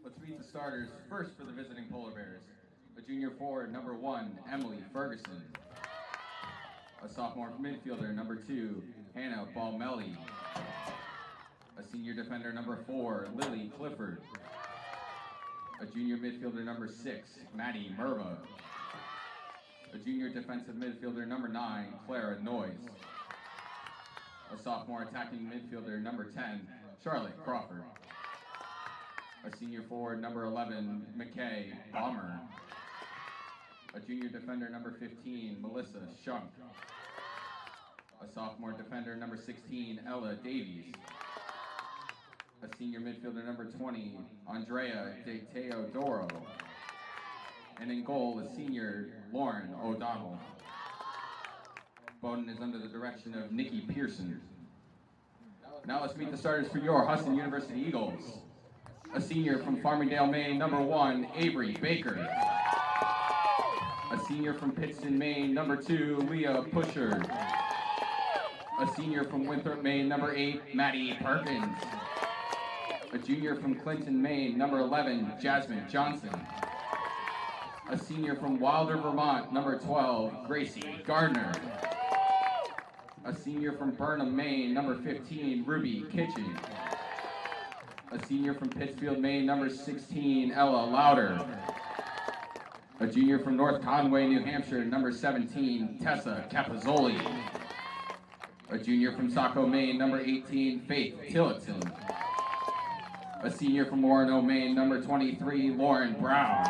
Let's meet the starters. First for the visiting Polar Bears, a junior forward, number 1, Emily Ferguson. A sophomore midfielder, number 2, Hannah Balmelli. A senior defender, number 4, Lily Clifford. A junior midfielder, number 6, Maddie Merva. A junior defensive midfielder, number 9, Clara Noyes. A sophomore attacking midfielder, number 10, Charlotte Crawford. A senior forward, number 11, McKay Bomber. A junior defender, number 15, Melissa Shunk. A sophomore defender, number 16, Ella Davies. A senior midfielder, number 20, Andrea De Teodoro. And in goal, a senior, Lauren O'Donnell. Bowdoin is under the direction of Nikki Pearson. Now let's meet the starters for your Husson University Eagles. A senior from Farmingdale, Maine, number 1, Avery Baker. A senior from Pittston, Maine, number 2, Leah Pusher. A senior from Winthrop, Maine, number 8, Maddie Perkins. A junior from Clinton, Maine, number 11, Jasmine Johnson. A senior from Wilder, Vermont, number 12, Gracie Gardner. A senior from Burnham, Maine, number 15, Ruby Kitchen. A senior from Pittsfield, Maine, number 16, Ella Louder. A junior from North Conway, New Hampshire, number 17, Tessa Capazzoli. A junior from Saco, Maine, number 18, Faith Tillotson. A senior from Orono, Maine, number 23, Lauren Brown.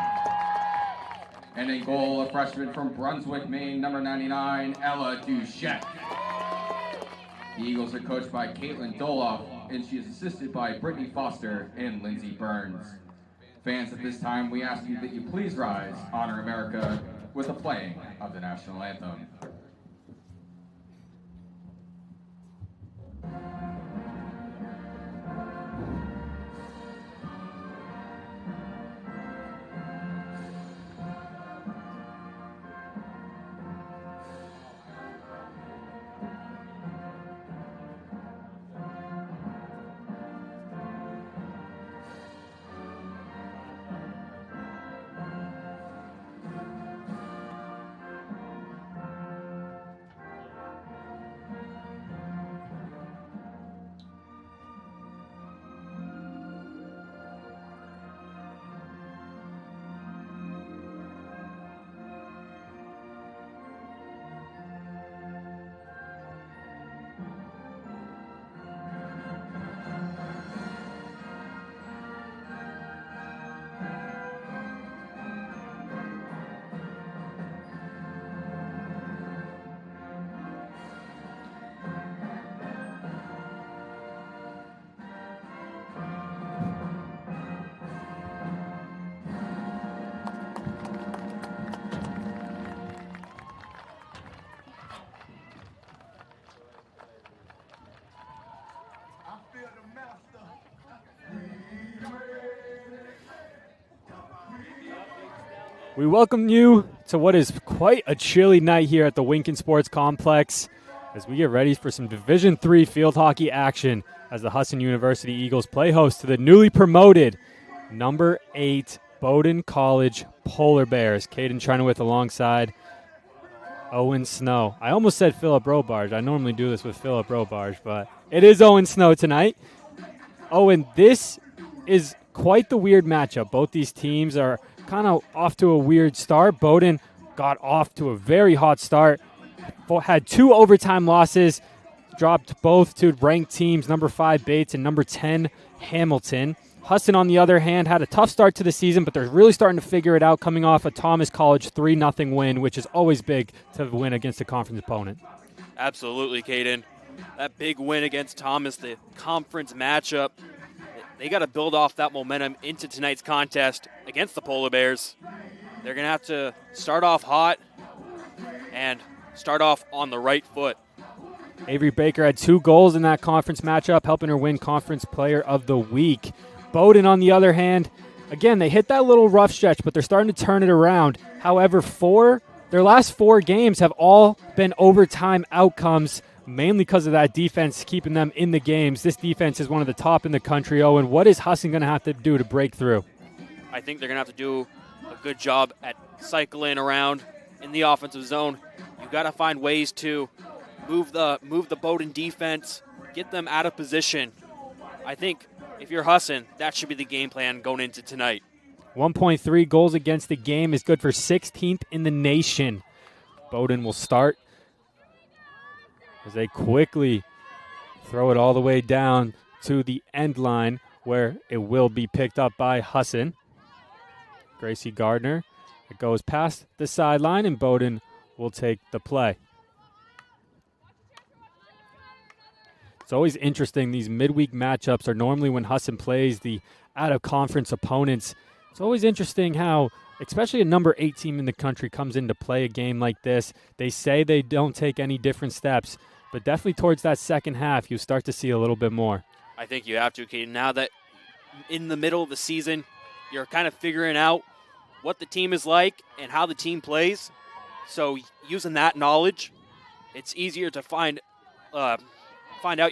And in goal, a freshman from Brunswick, Maine, number 99, Ella Duchette. The Eagles are coached by Caitlin Doloff, and she is assisted by Brittany Foster and Lindsay Burns. Fans, at this time, we ask you that you please rise, honor America, with the playing of the national anthem. We welcome you to what is quite a chilly night here at the Winkin Sports Complex as we get ready for some Division III field hockey action as the Husson University Eagles play host to the newly promoted number 8 Bowdoin College Polar Bears. Caden Trenowith alongside Owen Snow. I almost said Philip Robarge. I normally do this with Philip Robarge, but it is Owen Snow tonight. Owen, this is quite the weird matchup. Both these teams are kind of off to a weird start. Bowdoin got off to a very hot start, had 2 overtime losses, dropped both to ranked teams, number 5 Bates and number 10 Hamilton. Husson, on the other hand, had a tough start to the season, but they're really starting to figure it out, coming off a Thomas College 3-0 win, which is always big to win against a conference opponent. Absolutely, Caden. That big win against Thomas, the conference matchup, they got to build off that momentum into tonight's contest against the Polar Bears. They're going to have to start off hot and start off on the right foot. Avery Baker had 2 goals in that conference matchup, helping her win Conference Player of the Week. Bowdoin, on the other hand, again, they hit that little rough stretch, but they're starting to turn it around. However, their last 4 games have all been overtime outcomes, mainly because of that defense keeping them in the games. This defense is one of the top in the country. Owen, what is Husson going to have to do to break through? I think they're going to have to do a good job at cycling around in the offensive zone. You got to find ways to move the Bowdoin defense, get them out of position. I think if you're Husson, that should be the game plan going into tonight. 1.3 goals against the game is good for 16th in the nation. Bowdoin will start as they quickly throw it all the way down to the end line where it will be picked up by Husson. Gracie Gardner. It goes past the sideline, and Bowdoin will take the play. It's always interesting. These midweek matchups are normally when Husson plays the out-of-conference opponents. It's always interesting how, especially a number 8 team in the country comes in to play a game like this. They say they don't take any different steps, but definitely towards that second half, you start to see a little bit more. I think you have to, Kaden. Now that in the middle of the season, you're kind of figuring out what the team is like and how the team plays. So using that knowledge, it's easier to find out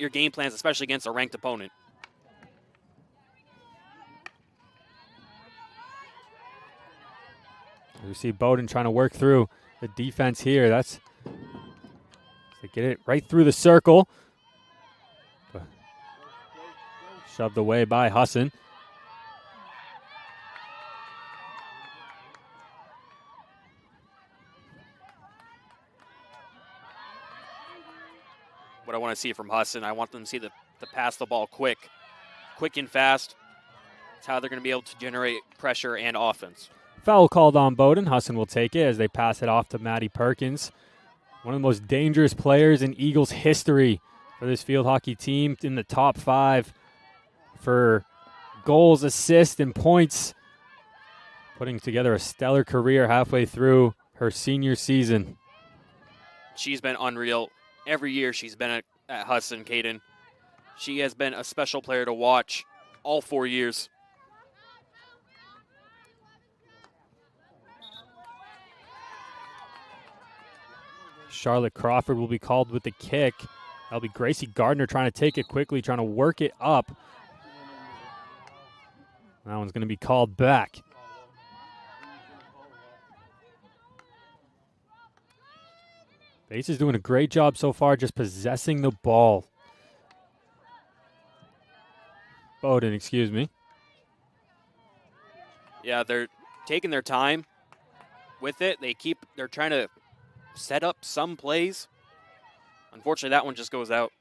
your game plans, especially against a ranked opponent. We see Bowdoin trying to work through the defense here. They get it right through the circle. Shoved away by Husson. What I want to see from Husson, I want them to see to pass the ball quick and fast. That's how they're going to be able to generate pressure and offense. Foul called on Bowdoin. Husson will take it as they pass it off to Maddie Perkins. One of the most dangerous players in Eagles history for this field hockey team, in the top 5 for goals, assists, and points. Putting together a stellar career halfway through her senior season. She's been unreal. Every year she's been at Husson, Kaden. She has been a special player to watch all 4 years. Charlotte Crawford will be called with the kick. That'll be Gracie Gardner trying to take it quickly, trying to work it up. That one's going to be called back. Bates is doing a great job so far just possessing the ball. Bowdoin, excuse me. Yeah, they're taking their time with it. They're trying to set up some plays. Unfortunately, that one just goes out.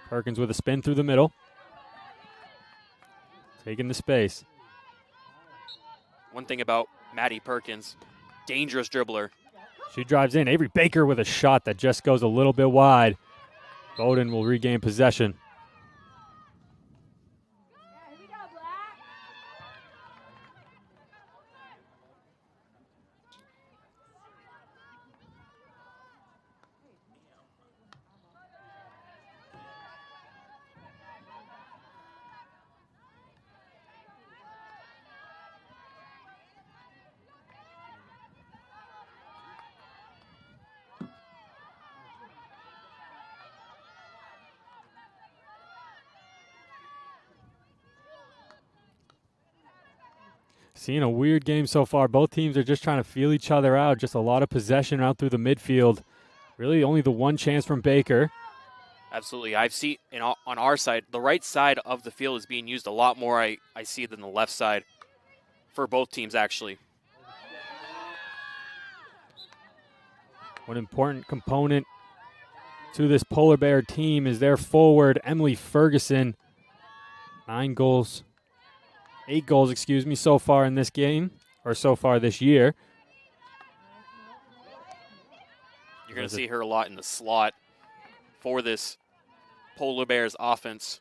Perkins with a spin through the middle. Taking the space. One thing about Maddie Perkins, dangerous dribbler. She drives in. Avery Baker with a shot that just goes a little bit wide. Bowdoin will regain possession. Seeing a weird game so far. Both teams are just trying to feel each other out. Just a lot of possession out through the midfield. Really only the one chance from Baker. Absolutely. I've seen on our side, the right side of the field is being used a lot more, I see, than the left side for both teams, actually. One important component to this Polar Bear team is their forward, Emily Ferguson. 8 goals, so far in this game, or so far this year. You're going to see her a lot in the slot for this Polar Bears offense.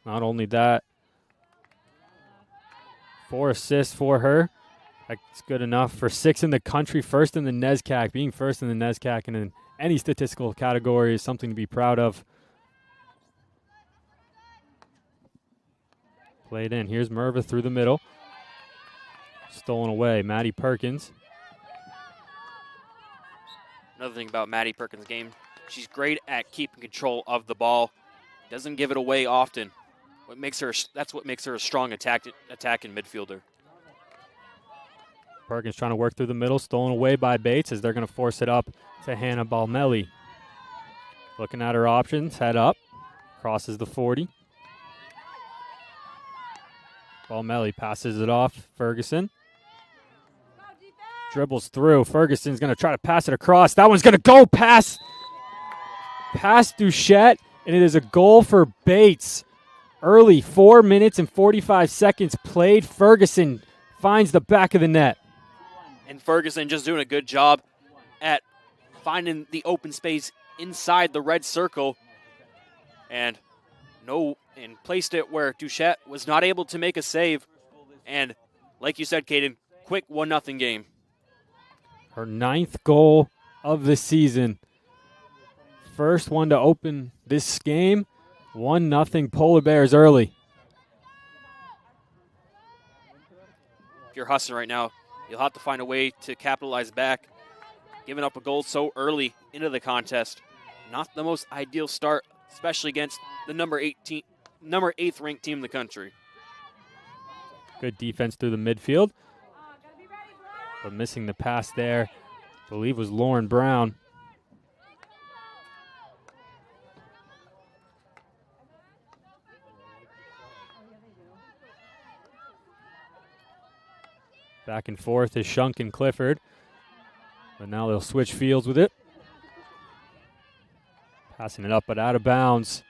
Not only that, 4 assists for her. That's good enough for 6 in the country, first in the NESCAC. Being first in the NESCAC and in any statistical category is something to be proud of. Played in. Here's Merva through the middle. Stolen away. Maddie Perkins. Another thing about Maddie Perkins' game, she's great at keeping control of the ball. Doesn't give it away often. That's what makes her a strong attacking midfielder. Perkins trying to work through the middle, stolen away by Bates as they're going to force it up to Hannah Balmelli. Looking at her options, head up, crosses the 40. Balmelli passes it off, Ferguson. Dribbles through, Ferguson's going to try to pass it across. That one's going to go past Duchette, and it is a goal for Bates. Early, 4 minutes and 45 seconds played. Ferguson finds the back of the net. And Ferguson just doing a good job at finding the open space inside the red circle and placed it where Duchette was not able to make a save. And like you said, Caden, quick 1-0 game. Her 9th goal of the season. First one to open this game. 1-0 Polar Bears early. If you're Husson right now, you'll have to find a way to capitalize back. Giving up a goal so early into the contest, not the most ideal start, especially against the number 8th ranked team in the country. Good defense through the midfield. But missing the pass there, I believe was Lauren Brown. Back and forth is Shunk and Clifford. But now they'll switch fields with it. Passing it up, but out of bounds.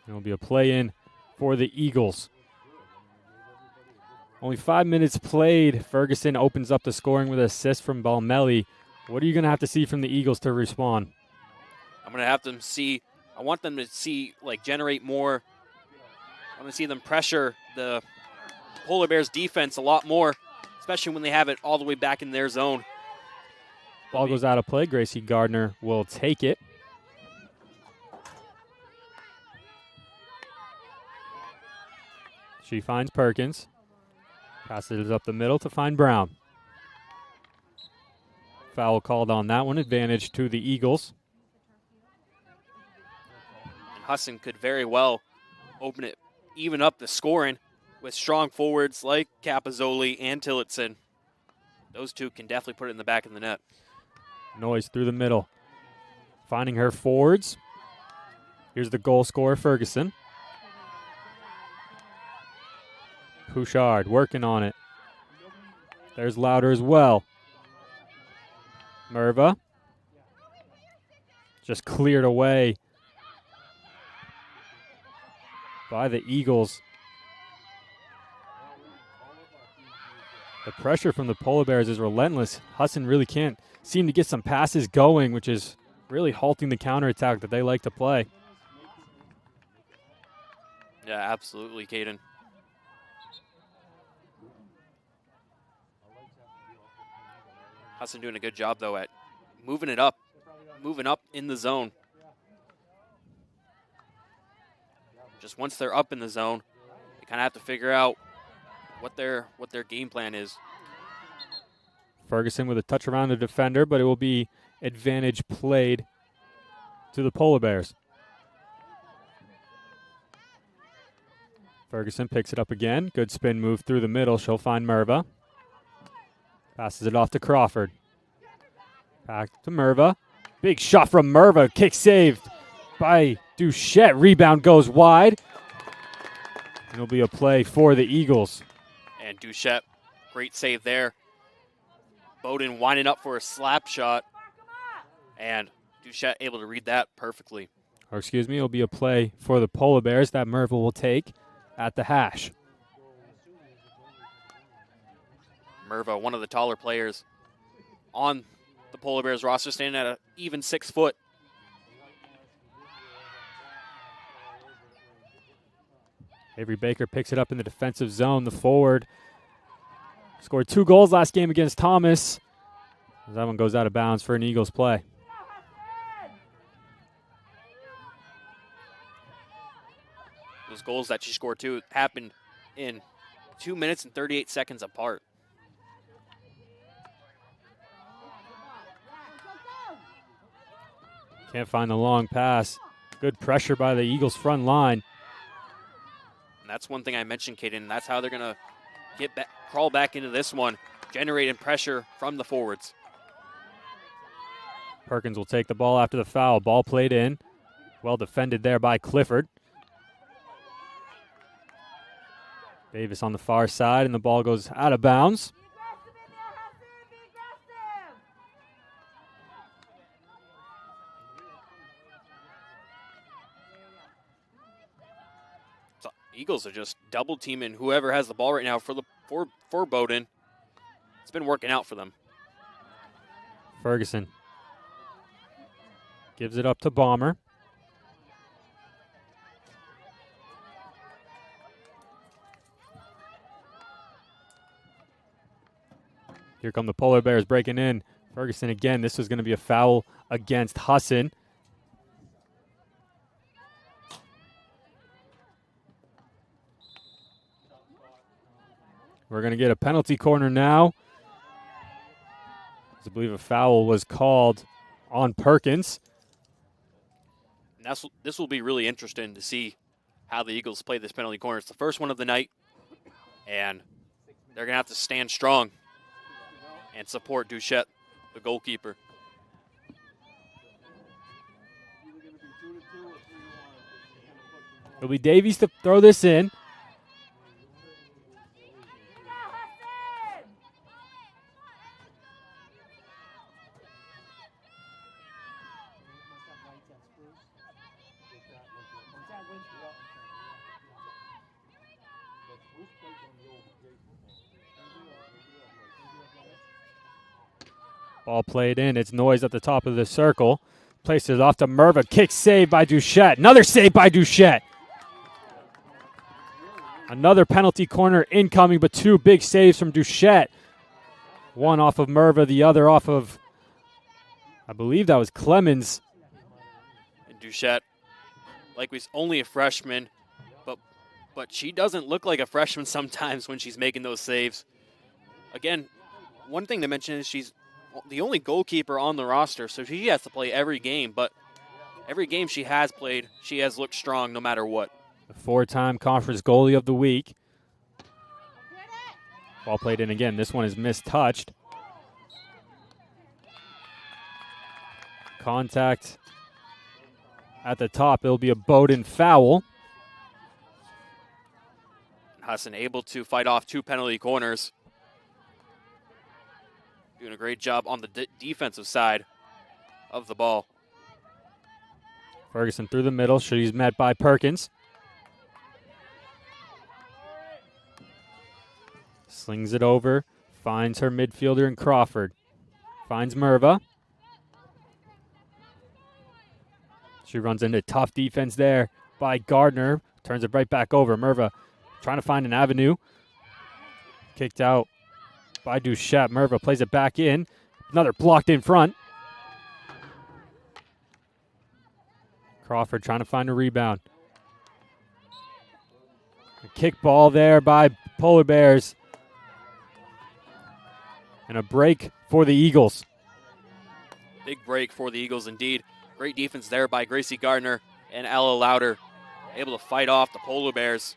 It'll be a play-in for the Eagles. Only 5 minutes played. Ferguson opens up the scoring with an assist from Balmelli. What are you going to have to see from the Eagles to respond? I want them to generate more. I want to see them pressure the Polar Bears defense a lot more, especially when they have it all the way back in their zone. Ball goes out of play. Gracie Gardner will take it. She finds Perkins. Passes it up the middle to find Brown. Foul called on that one. Advantage to the Eagles. And Husson could very well even up the scoring with strong forwards like Capozzoli and Tillotson. Those two can definitely put it in the back of the net. Noise through the middle. Finding her forwards. Here's the goal scorer, Ferguson. Pouchard working on it. There's Louder as well. Merva. Just cleared away by the Eagles. The pressure from the Polar Bears is relentless. Husson really can't seem to get some passes going, which is really halting the counterattack that they like to play. Yeah, absolutely, Caden. Husson doing a good job, though, at moving up in the zone. Just once they're up in the zone, they kind of have to figure out what their game plan is. Ferguson with a touch around the defender, but it will be advantage played to the Polar Bears. Ferguson picks it up again. Good spin move through the middle. She'll find Merva. Passes it off to Crawford. Back to Merva. Big shot from Merva. Kick saved by Duchette. Rebound goes wide. It'll be a play for the Eagles. And Duchette, great save there. Bowdoin winding up for a slap shot. And Duchette able to read that perfectly. Or excuse me, it'll be a play for the Polar Bears that Merva will take at the hash. Merva, one of the taller players on the Polar Bears roster, standing at an even 6 foot. Avery Baker picks it up in the defensive zone. The forward scored 2 goals last game against Thomas. That one goes out of bounds for an Eagles play. Those goals that she scored too happened in 2 minutes and 38 seconds apart. Can't find the long pass. Good pressure by the Eagles front line. And that's one thing I mentioned, Caden. That's how they're going to crawl back into this one, generating pressure from the forwards. Perkins will take the ball after the foul. Ball played in. Well defended there by Clifford. Davis on the far side, and the ball goes out of bounds. So Eagles are just double teaming whoever has the ball right now for Bowdoin. It's been working out for them. Ferguson gives it up to Bomber. Here come the Polar Bears breaking in. Ferguson again. This was going to be a foul against Husson. We're going to get a penalty corner now. I believe a foul was called on Perkins. And this will be really interesting to see how the Eagles play this penalty corner. It's the first one of the night, and they're going to have to stand strong and support Duchette, the goalkeeper. It'll be Davies to throw this in. Ball played in. It's Noise at the top of the circle. Places it off to Merva. Kick save by Duchette. Another save by Duchette. Another penalty corner incoming, but two big saves from Duchette. One off of Merva, the other off of, I believe that was Clemens. And Duchette, like we's only a freshman, but she doesn't look like a freshman sometimes when she's making those saves. Again, one thing to mention is she's the only goalkeeper on the roster, so she has to play every game, but every game she has played, she has looked strong no matter what. The four-time conference goalie of the week. Ball played in again. This one is mistouched. Contact at the top. It'll be a Bowdoin foul. Husson able to fight off two penalty corners. Doing a great job on the defensive side of the ball. Ferguson through the middle. She's met by Perkins. Slings it over. Finds her midfielder in Crawford. Finds Merva. She runs into tough defense there by Gardner. Turns it right back over. Merva trying to find an avenue. Kicked out by Duchette. Merva plays it back in. Another blocked in front. Crawford trying to find a rebound. A kick ball there by Polar Bears. And a break for the Eagles. Big break for the Eagles indeed. Great defense there by Gracie Gardner and Ella Louder. Able to fight off the Polar Bears.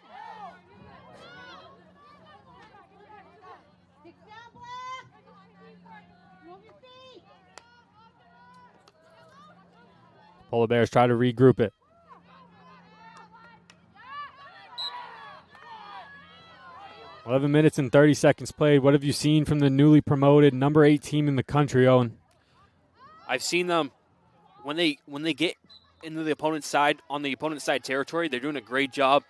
Polar Bears try to regroup it. "11 minutes and 30 seconds played. What have you seen from the newly promoted number 8 team in the country, Owen?" I've seen them when they get into the opponent's side, on the opponent's side territory, they're doing a great job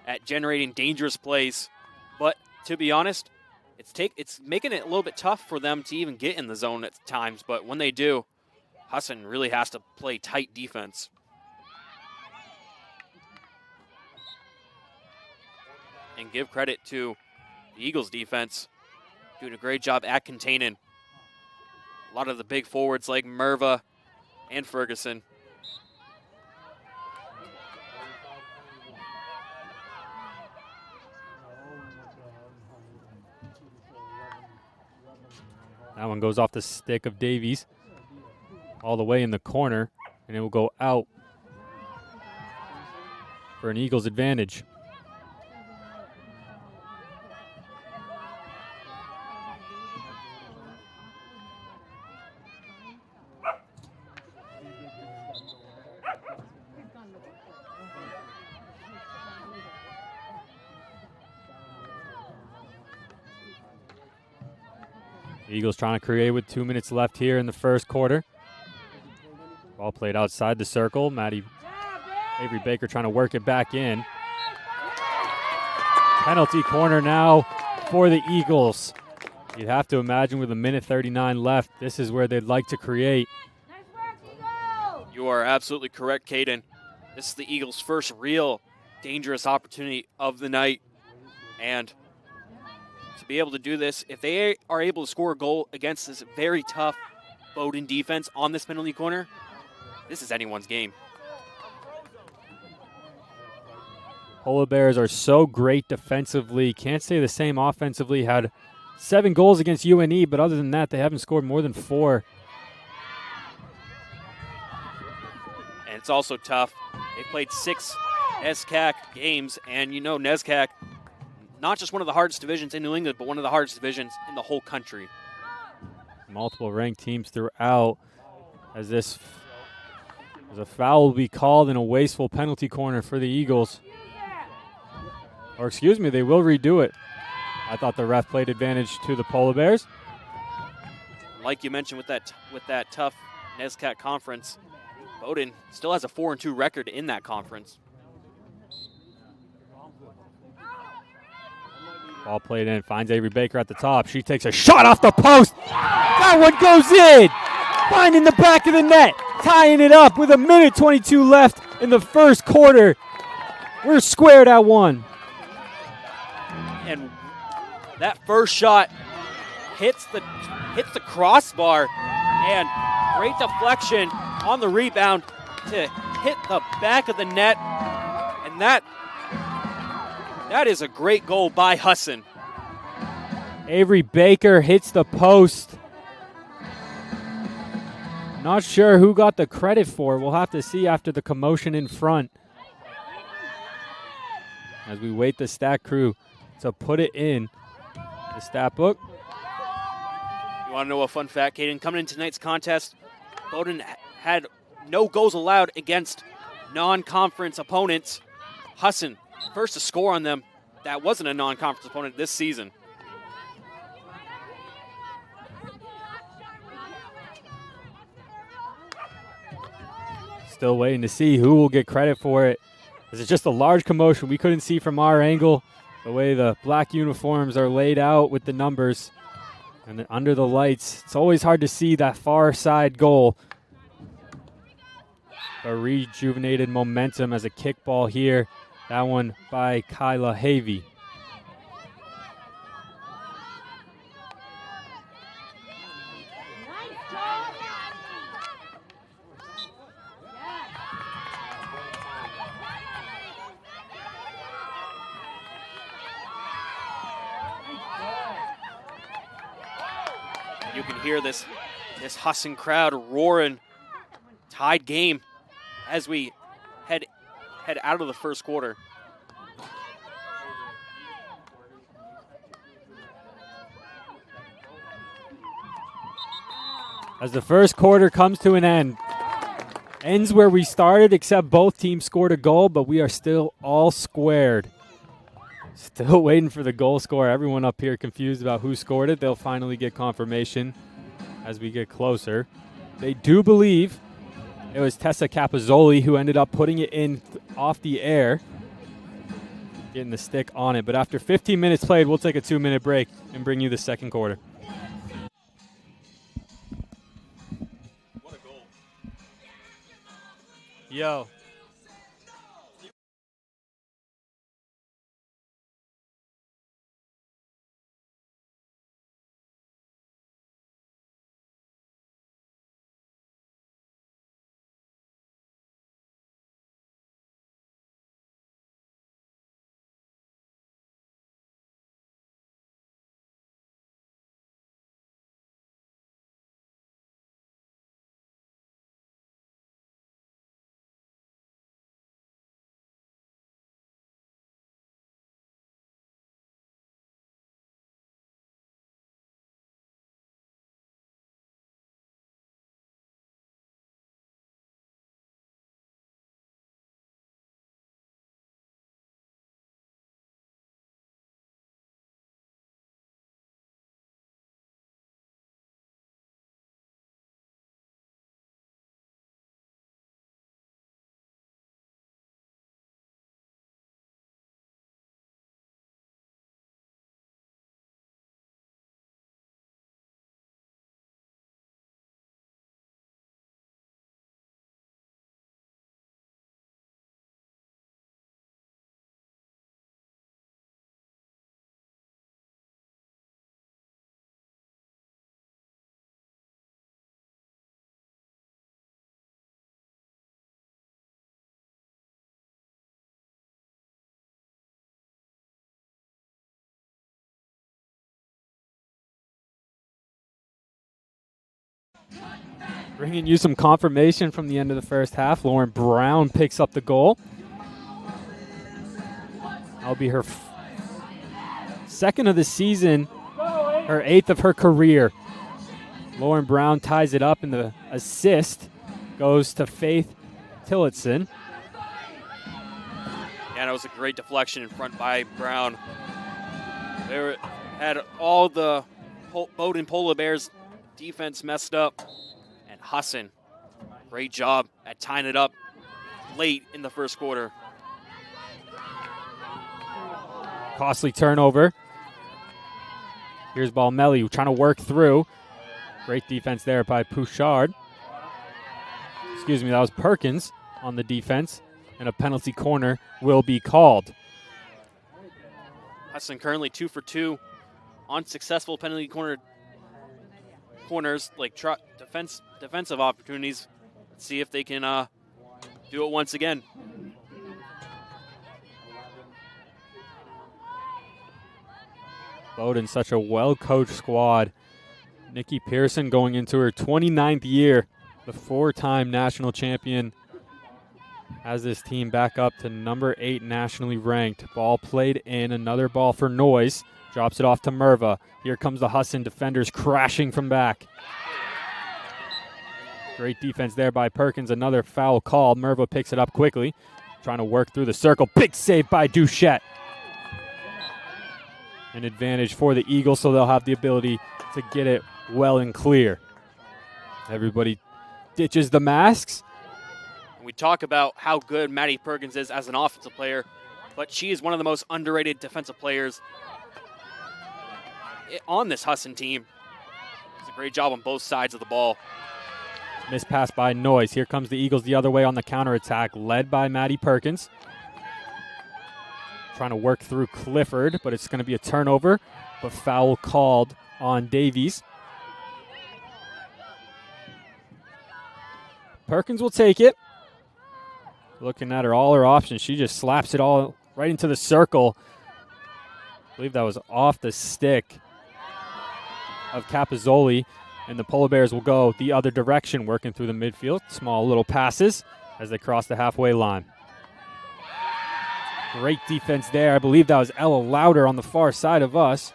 at generating dangerous plays. But to be honest, it's making it a little bit tough for them to even get in the zone at times. But when they do, Husson really has to play tight defense. And give credit to the Eagles defense, doing a great job at containing a lot of the big forwards like Merva and Ferguson. That one goes off the stick of Davies all the way in the corner, and it will go out for an Eagles advantage. Eagles trying to create with 2 minutes left here in the first quarter. Ball played outside the circle. Avery Baker trying to work it back in. Penalty corner now for the Eagles. You'd have to imagine with 1:39 left, this is where they'd like to create. You are absolutely correct, Caden. This is the Eagles' first real dangerous opportunity of the night. And to be able to do this, if they are able to score a goal against this very tough Bowdoin defense on this penalty corner, this is anyone's game. Polar Bears are so great defensively. Can't say the same offensively. Had 7 goals against UNE, but other than that, they haven't scored more than 4. And it's also tough. They played 6 NESCAC games, and you know NESCAC, not just one of the hardest divisions in New England, but one of the hardest divisions in the whole country. Multiple ranked teams throughout, as a foul will be called in a wasteful penalty corner for the Eagles. Or excuse me, they will redo it. I thought the ref played advantage to the Polar Bears. Like you mentioned with that tough NESCAC conference, Bowdoin still has a 4-2 record in that conference. Ball played in, finds Avery Baker at the top. She takes a shot off the post. That one goes in. Finding the back of the net, tying it up with 1:22 left in the first quarter. We're squared at 1. And that first shot hits the crossbar, and great deflection on the rebound to hit the back of the net, and that is a great goal by Husson. Avery Baker hits the post. Not sure who got the credit for. We'll have to see after the commotion in front. As we wait the stat crew to put it in the stat book. You want to know a fun fact, Caden? Coming into tonight's contest, Bowdoin had no goals allowed against non-conference opponents. Husson, first to score on them. That wasn't a non-conference opponent this season. Still waiting to see who will get credit for it. This is just a large commotion. We couldn't see from our angle the way the black uniforms are laid out with the numbers. And then under the lights, it's always hard to see that far side goal. A rejuvenated momentum as a kickball here. That one by Kyla Havey. You can hear this Husson crowd roaring. Tied game as we head out of the first quarter. As the first quarter comes to an end. Ends where we started, except both teams scored a goal, but we are still all squared. Still waiting for the goal score. Everyone up here confused about who scored it. They'll finally get confirmation as we get closer. They do believe it was Tessa Capozzoli who ended up putting it in off the air, getting the stick on it. But after 15 minutes played, we'll take a 2-minute break and bring you the second quarter. What a goal. Yo. Bringing you some confirmation from the end of the first half. Lauren Brown picks up the goal. That'll be her second of the season, her 8th of her career. Lauren Brown ties it up, and the assist goes to Faith Tillotson. Yeah, that was a great deflection in front by Brown. They had all the Bowdoin Polar Bears defense messed up. And Husson, great job at tying it up late in the first quarter. Costly turnover. Here's Balmelli trying to work through. Great defense there by Pouchard. Excuse me, that was Perkins on the defense. And a penalty corner will be called. Husson currently 2 for 2 on successful penalty corners, like defensive opportunities. Let's see if they can do it once again. Bowdoin, such a well-coached squad. Nikki Pearson going into her 29th year, the 4-time national champion, has this team back up to number 8 nationally ranked. Ball played in, another ball for Noyes. Drops it off to Merva. Here comes the Husson defenders crashing from back. Great defense there by Perkins. Another foul called. Merva picks it up quickly. Trying to work through the circle. Big save by Duchette. An advantage for the Eagles, so they'll have the ability to get it well and clear. Everybody ditches the masks. We talk about how good Maddie Perkins is as an offensive player, but she is one of the most underrated defensive players on this Husson team. It's a great job on both sides of the ball. Missed pass by Noyes. Here comes the Eagles the other way on the counterattack, led by Maddie Perkins. Trying to work through Clifford, but it's going to be a turnover, but foul called on Davies. Perkins will take it. Looking at all her options, she just slaps it all right into the circle. I believe that was off the stick of Capizzoli, and the Polar Bears will go the other direction, working through the midfield. Small little passes as they cross the halfway line. Great defense there. I believe that was Ella Lauder on the far side of us.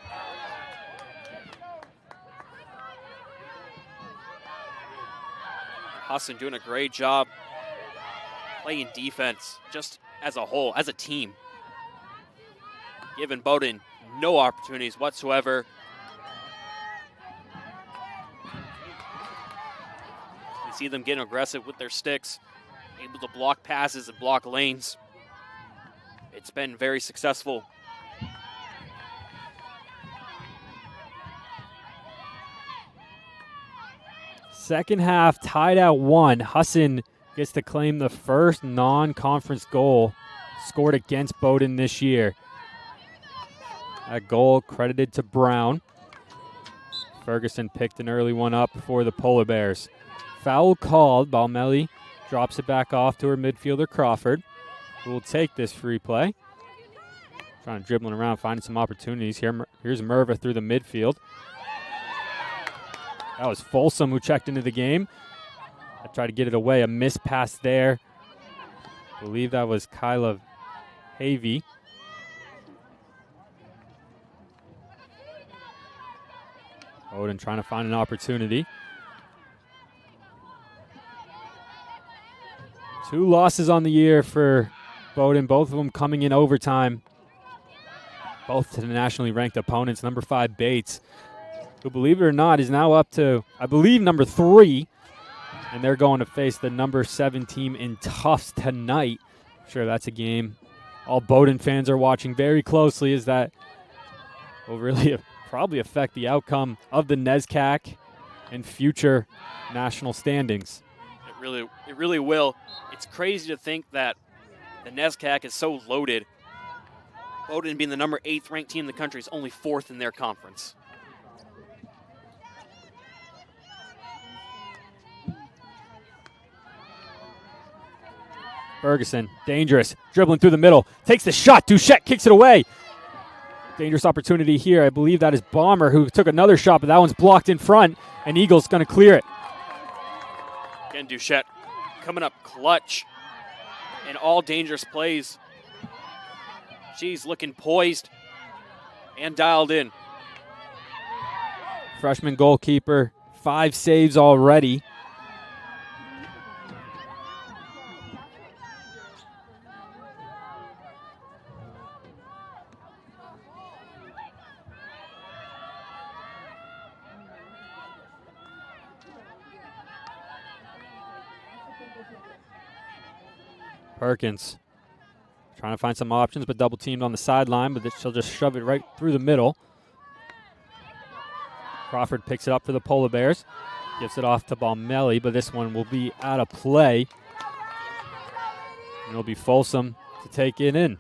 Husson doing a great job playing defense just as a whole, as a team. Giving Bowdoin no opportunities whatsoever. We see them getting aggressive with their sticks, able to block passes and block lanes. It's been very successful. Second half tied at 1. Husson gets to claim the first non-conference goal scored against Bowdoin this year. That goal credited to Brown. Ferguson picked an early one up for the Polar Bears. Foul called. Balmelli drops it back off to her midfielder Crawford, who will take this free play. Trying to dribbling around, finding some opportunities. Here's Merva through the midfield. That was Folsom who checked into the game. I tried to get it away. A missed pass there. I believe that was Kyla Havey. Bowdoin trying to find an opportunity. 2 losses on the year for Bowdoin, both of them coming in overtime. Both to the nationally ranked opponents. Number 5, Bates, who, believe it or not, is now up to, I believe, number 3. And they're going to face the number 7 team in Tufts tonight. I'm sure that's a game all Bowdoin fans are watching very closely, as that will really probably affect the outcome of the NESCAC and future national standings. It really will. It's crazy to think that the NESCAC is so loaded. Bowdoin being the number 8th ranked team in the country is only 4th in their conference. Ferguson, dangerous, dribbling through the middle, takes the shot, Duchette kicks it away. Dangerous opportunity here. I believe that is Bomber who took another shot, but that one's blocked in front, and Eagles going to clear it. And Duchette coming up clutch in all dangerous plays. She's looking poised and dialed in. Freshman goalkeeper, 5 saves already. Perkins trying to find some options, but double teamed on the sideline, but she'll just shove it right through the middle. Crawford picks it up for the Polar Bears. Gives it off to Balmelli, but this one will be out of play. And it'll be Folsom to take it in.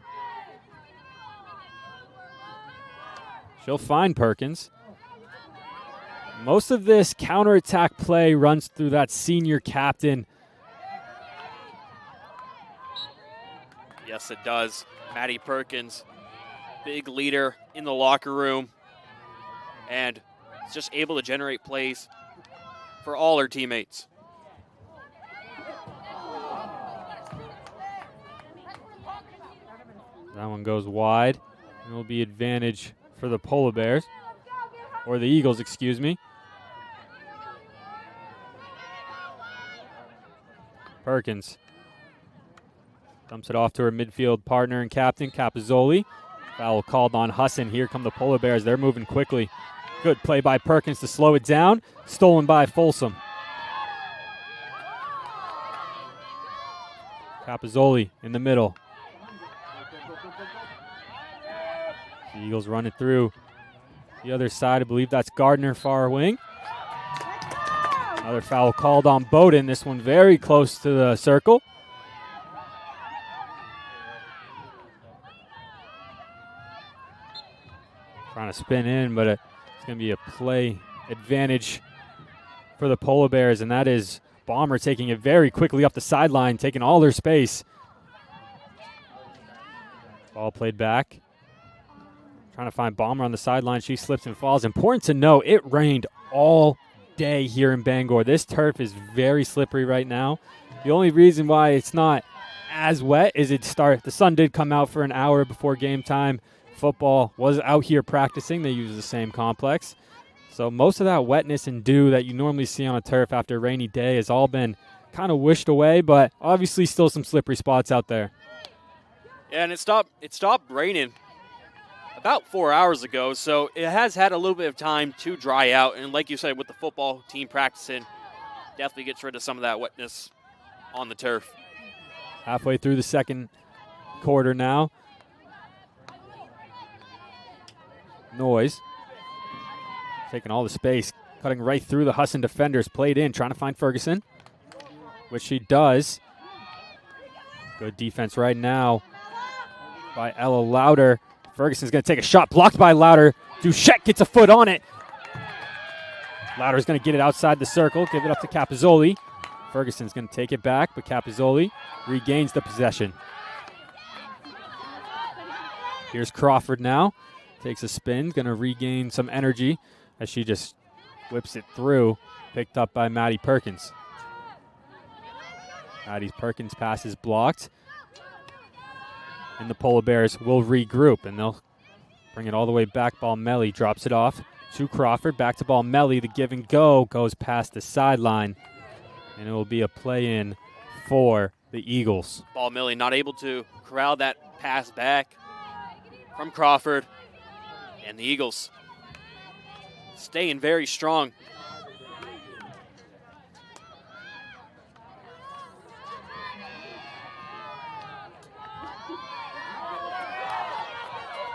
She'll find Perkins. Most of this counterattack play runs through that senior captain. Yes, it does. Maddie Perkins, big leader in the locker room, and is just able to generate plays for all her teammates. That one goes wide. It will be advantage for the Polar Bears, or the Eagles, excuse me. Perkins dumps it off to her midfield partner and captain, Capizzoli. Foul called on Husson. Here come the Polar Bears. They're moving quickly. Good play by Perkins to slow it down. Stolen by Folsom. Capizzoli in the middle. The Eagles run it through the other side. I believe that's Gardner, far wing. Another foul called on Bowdoin. This one very close to the circle. Trying to spin in, but it's going to be a play advantage for the Polar Bears, and that is Bomber taking it very quickly up the sideline, taking all their space. Ball played back. Trying to find Bomber on the sideline. She slips and falls. Important to know, it rained all day here in Bangor. This turf is very slippery right now. The only reason why it's not as wet is the sun did come out for an hour before game time. Football was out here practicing. They use the same complex. So most of that wetness and dew that you normally see on a turf after a rainy day has all been kind of wished away, but obviously still some slippery spots out there. Yeah, and it stopped raining about 4 hours ago, so it has had a little bit of time to dry out. And like you said, with the football team practicing, definitely gets rid of some of that wetness on the turf. Halfway through the second quarter now. Noise taking all the space, cutting right through the Husson defenders, played in, trying to find Ferguson, which she does. Good defense right now by Ella Louder. Ferguson's going to take a shot, blocked by Louder. Duchette gets a foot on it. Louder's going to get it outside the circle, give it up to Capizzoli. Ferguson's going to take it back, but Capizzoli regains the possession. Here's Crawford now. Takes a spin, going to regain some energy as she just whips it through. Picked up by Maddie Perkins. Maddie Perkins' pass is blocked. And the Polar Bears will regroup, and they'll bring it all the way back. Balmelli drops it off to Crawford. Back to Balmelli. The give and go goes past the sideline, and it will be a play-in for the Eagles. Balmelli not able to corral that pass back from Crawford. And the Eagles staying very strong.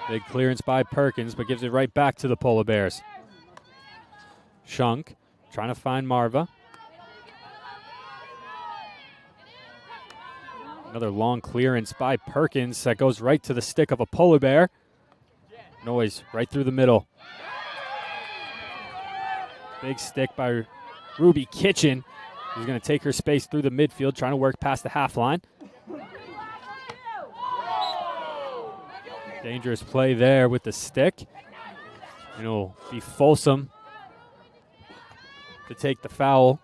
Big clearance by Perkins, but gives it right back to the Polar Bears. Shunk trying to find Marva. Another long clearance by Perkins that goes right to the stick of a Polar Bear. Noise right through the middle. Big stick by Ruby Kitchen. She's going to take her space through the midfield, trying to work past the half line. Dangerous play there with the stick. And it'll be Folsom to take the foul.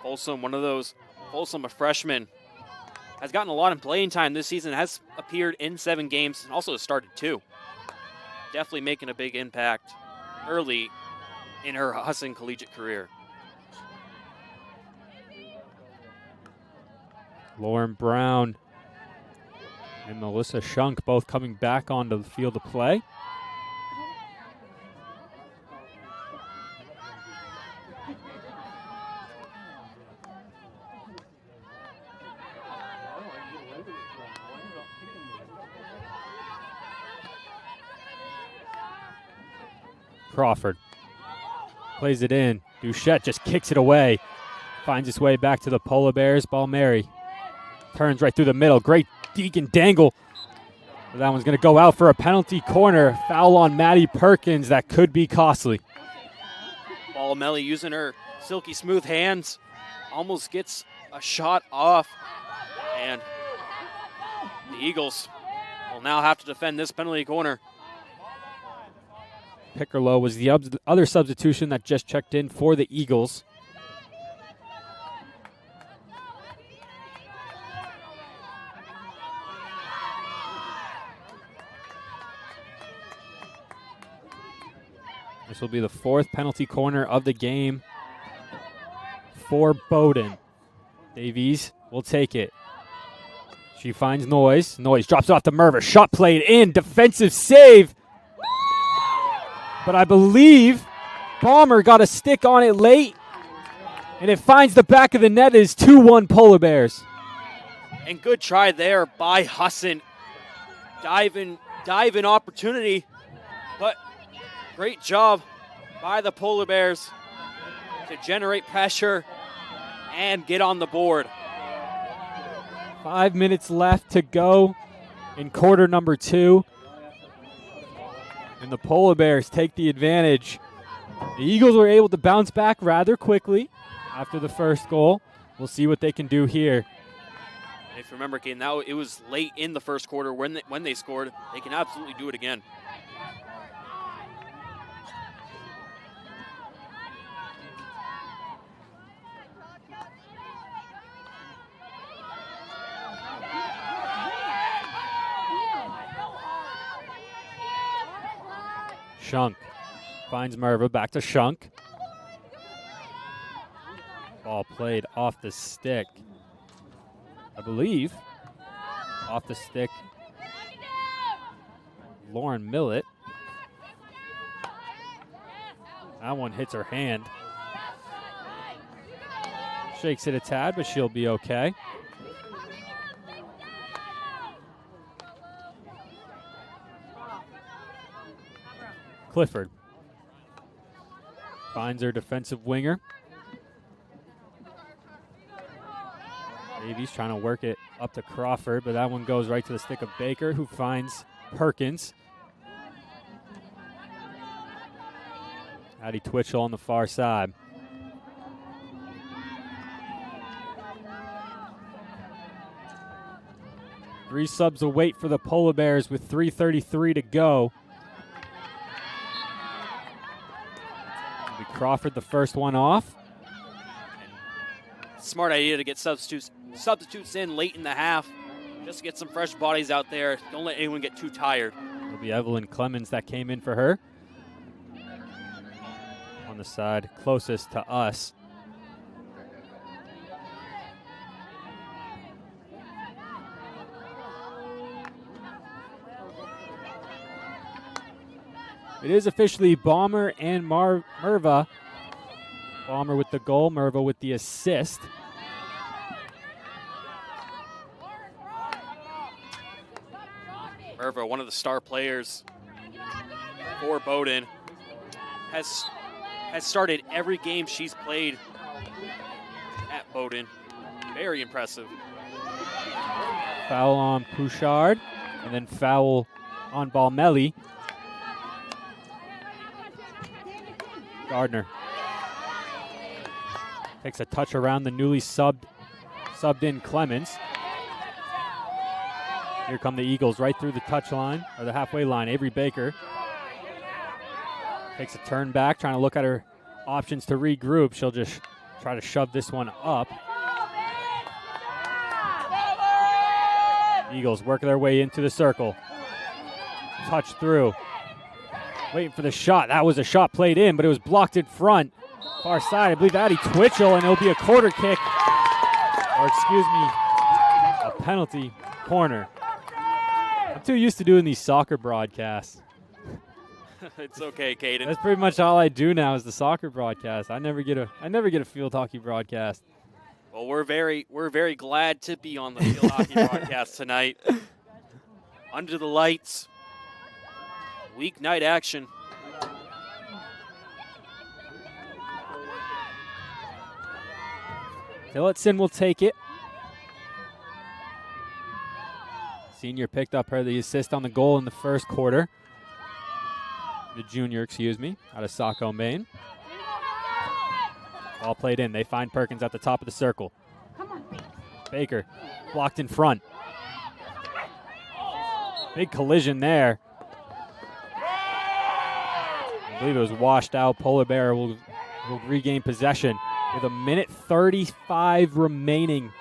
Folsom, one of those. Folsom, a freshman, has gotten a lot of playing time this season, has appeared in 7 games, and also has started 2. Definitely making a big impact early in her Husson collegiate career. Lauren Brown and Melissa Shunk both coming back onto the field of play. Crawford plays it in. Duchette just kicks it away. Finds its way back to the Polar Bears. Balmeri turns right through the middle. Great deke and dangle. But that one's going to go out for a penalty corner. Foul on Maddie Perkins. That could be costly. Balmeri using her silky smooth hands. Almost gets a shot off. And the Eagles will now have to defend this penalty corner. Pickerlo was the other substitution that just checked in for the Eagles. This will be the 4th penalty corner of the game for Bowdoin. Davies will take it. She finds Noyes. Noyes drops it off to Merva. Shot played in. Defensive save. But I believe Balmer got a stick on it late, and it finds the back of the net. It is 2-1 Polar Bears. And good try there by Husson. Dive-in opportunity, but great job by the Polar Bears to generate pressure and get on the board. 5 minutes left to go in quarter number 2. And the Polar Bears take the advantage. The Eagles were able to bounce back rather quickly after the first goal. We'll see what they can do here. If you remember, Kane, now it was late in the first quarter when they scored. They can absolutely do it again. Shunk finds Merva, back to Shunk. Ball played off the stick. I believe off the stick, Lauren Millett. That one hits her hand. Shakes it a tad, but she'll be okay. Clifford finds her defensive winger. Davies trying to work it up to Crawford, but that one goes right to the stick of Baker, who finds Perkins. Addie Twitchell on the far side. Three subs await for the Polar Bears with 3:33 to go. Crawford the first one off. Smart idea to get substitutes in late in the half, just to get some fresh bodies out there. Don't let anyone get too tired. It'll be Evelyn Clemens that came in for her. On the side closest to us. It is officially Balmer and Merva. Balmer with the goal, Merva with the assist. Merva, one of the star players for Bowdoin, has started every game she's played at Bowdoin. Very impressive. Foul on Pouchard, and then foul on Balmelli. Gardner takes a touch around the newly subbed in Clemens. Here come the Eagles right through the touch line, or the halfway line. Avery Baker takes a turn back, trying to look at her options to regroup. She'll just Try to shove this one up. Eagles work their way into the circle. Touch through. Waiting for the shot. That was a shot played in, but it was blocked in front. Far side, I believe Addie Twitchell, and it'll be a quarter kick. Or excuse me, a penalty corner. I'm too used to doing these soccer broadcasts. It's okay, Caden. That's pretty much all I do now is the soccer broadcast. I never get a field hockey broadcast. Well, we're very glad to be on the field hockey broadcast tonight. Under the lights. Weeknight action. Tillotson will take it. Senior picked up the assist on the goal in the first quarter. The junior, out of Saco, Maine. Ball played in. They find Perkins at the top of the circle. Baker blocked in front. Big collision there. I believe it was washed out. Polar Bear will regain possession with 1:35 remaining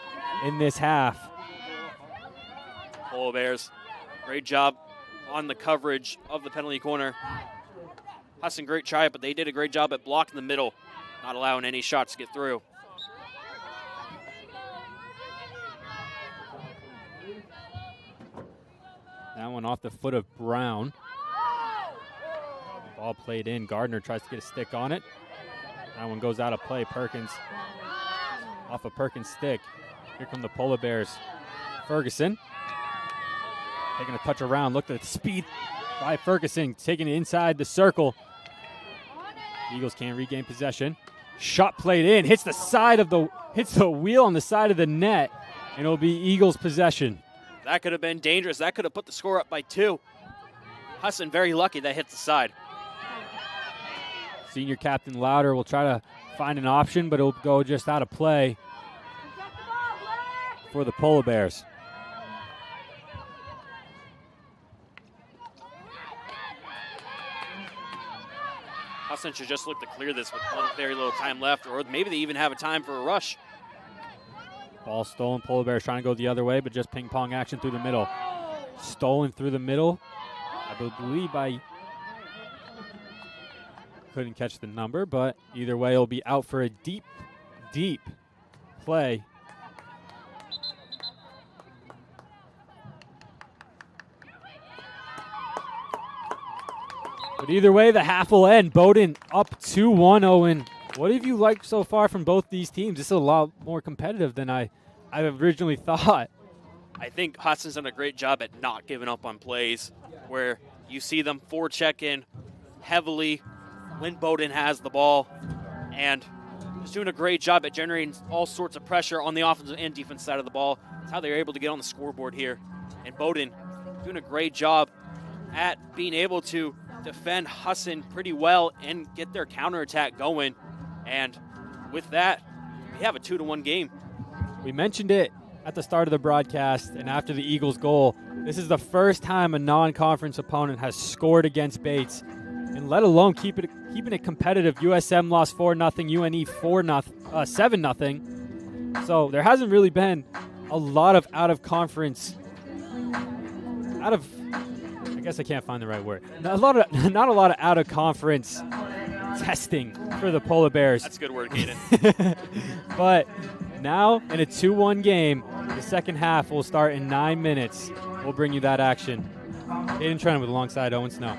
in this half. Polar Bears, great job on the coverage of the penalty corner. Husson, great try, but they did a great job at blocking the middle, not allowing any shots to get through. That one off the foot of Brown. Ball played in. Gardner tries to get a stick on it. That one goes out of play. Perkins off of Perkins' stick. Here come the Polar Bears. Ferguson taking a touch around. Looked at the speed by Ferguson, taking it inside the circle. Eagles can't regain possession. Shot played in. Hits the wheel on the side of the net, and it'll be Eagles possession. That could have been dangerous. That could have put the score up by 2. Husson very lucky that hit the side. Senior captain Louder will try to find an option, but it'll go just out of play for the Polar Bears. Husson should just look to clear this with very little time left, or maybe they even have a time for a rush. Ball stolen. Polar Bears trying to go the other way, but just ping pong action through the middle. Stolen through the middle. I believe couldn't catch the number, but either way, it'll be out for a deep play. But either way, the half will end. Bowdoin up 2-1, Owen. What have you liked so far from both these teams? This is a lot more competitive than I originally thought. I think Husson's done a great job at not giving up on plays where you see them forecheck in heavily when Bowdoin has the ball, and just doing a great job at generating all sorts of pressure on the offensive and defense side of the ball. That's how they're able to get on the scoreboard here. And Bowdoin doing a great job at being able to defend Husson pretty well and get their counterattack going. And with that, we have a 2-1 game. We mentioned it at the start of the broadcast and after the Eagles' goal. This is the first time a non-conference opponent has scored against Bates, and let alone keeping it competitive. USM lost 4-0, UNE 7-0. So there hasn't really been a lot of I guess I can't find the right word. Not a lot of out-of-conference testing for the Polar Bears. That's a good word, Caden. But now in a 2-1 game, the second half will start in 9 minutes. We'll bring you that action. Caden Trennan with alongside Owen Snow.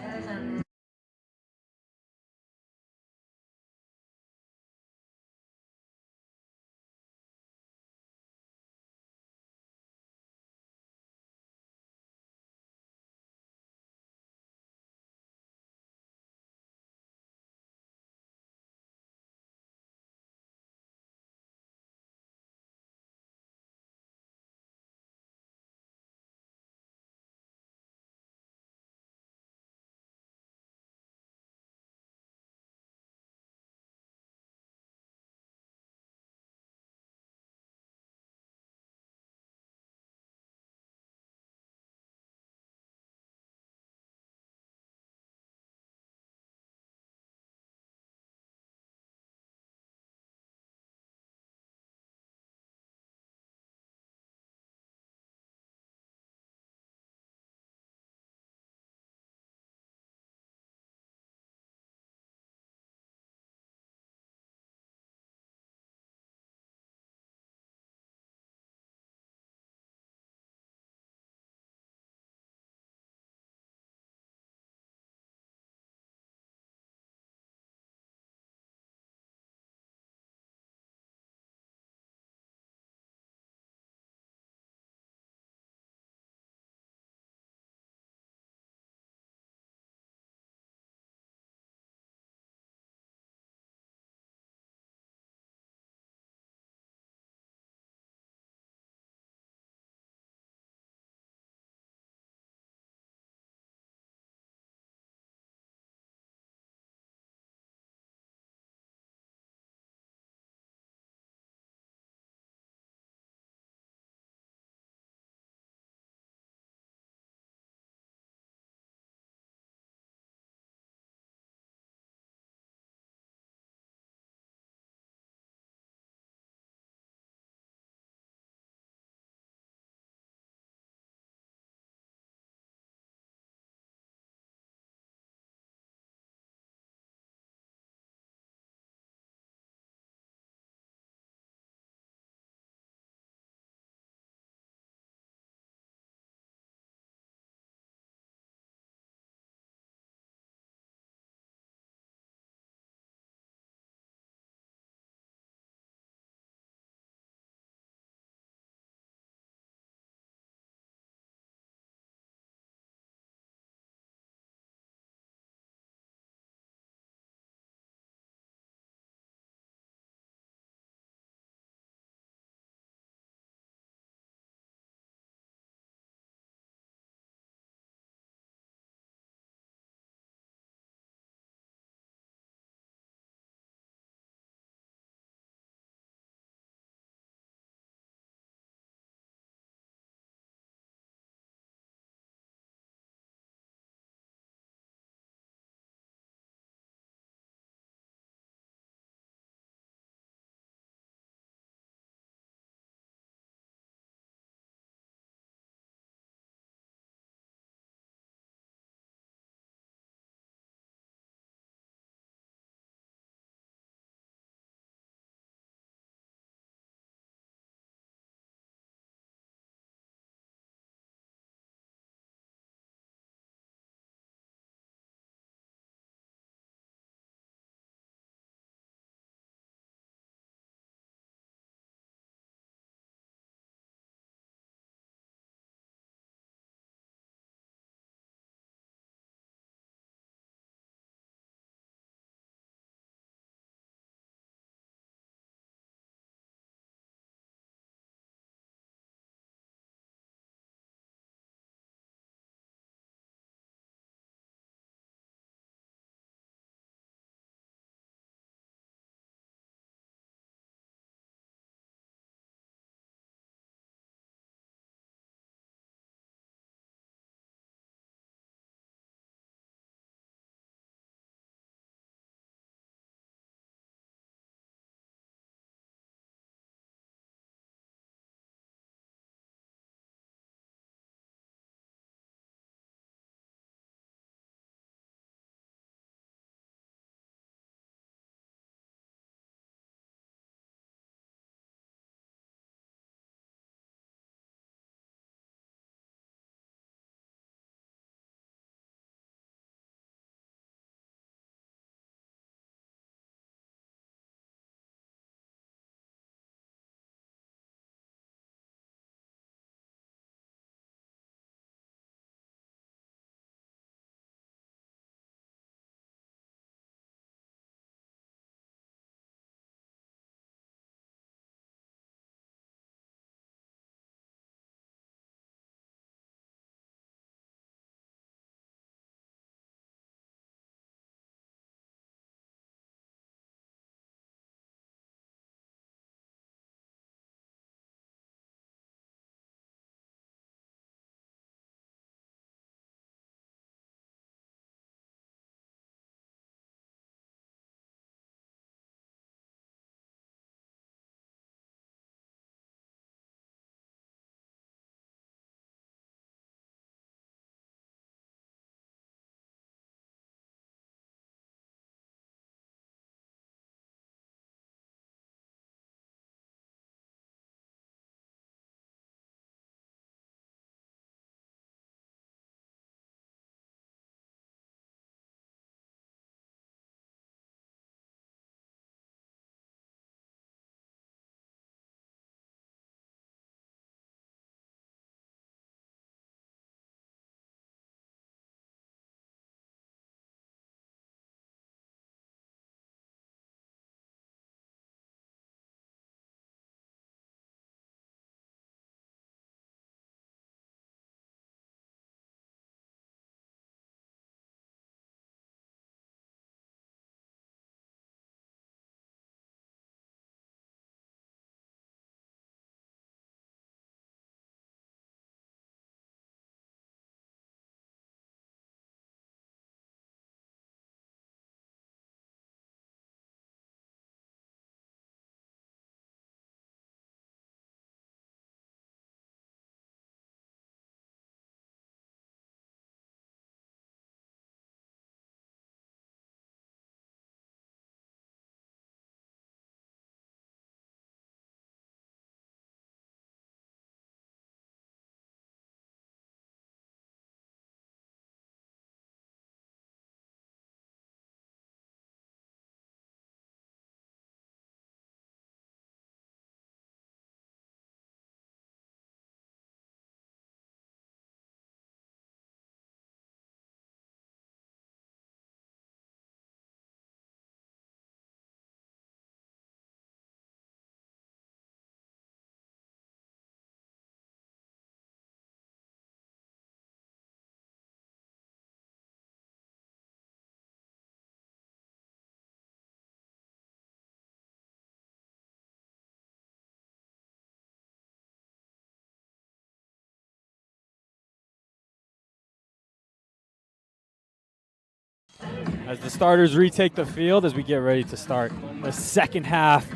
as the starters retake the field as we get ready to start the second half.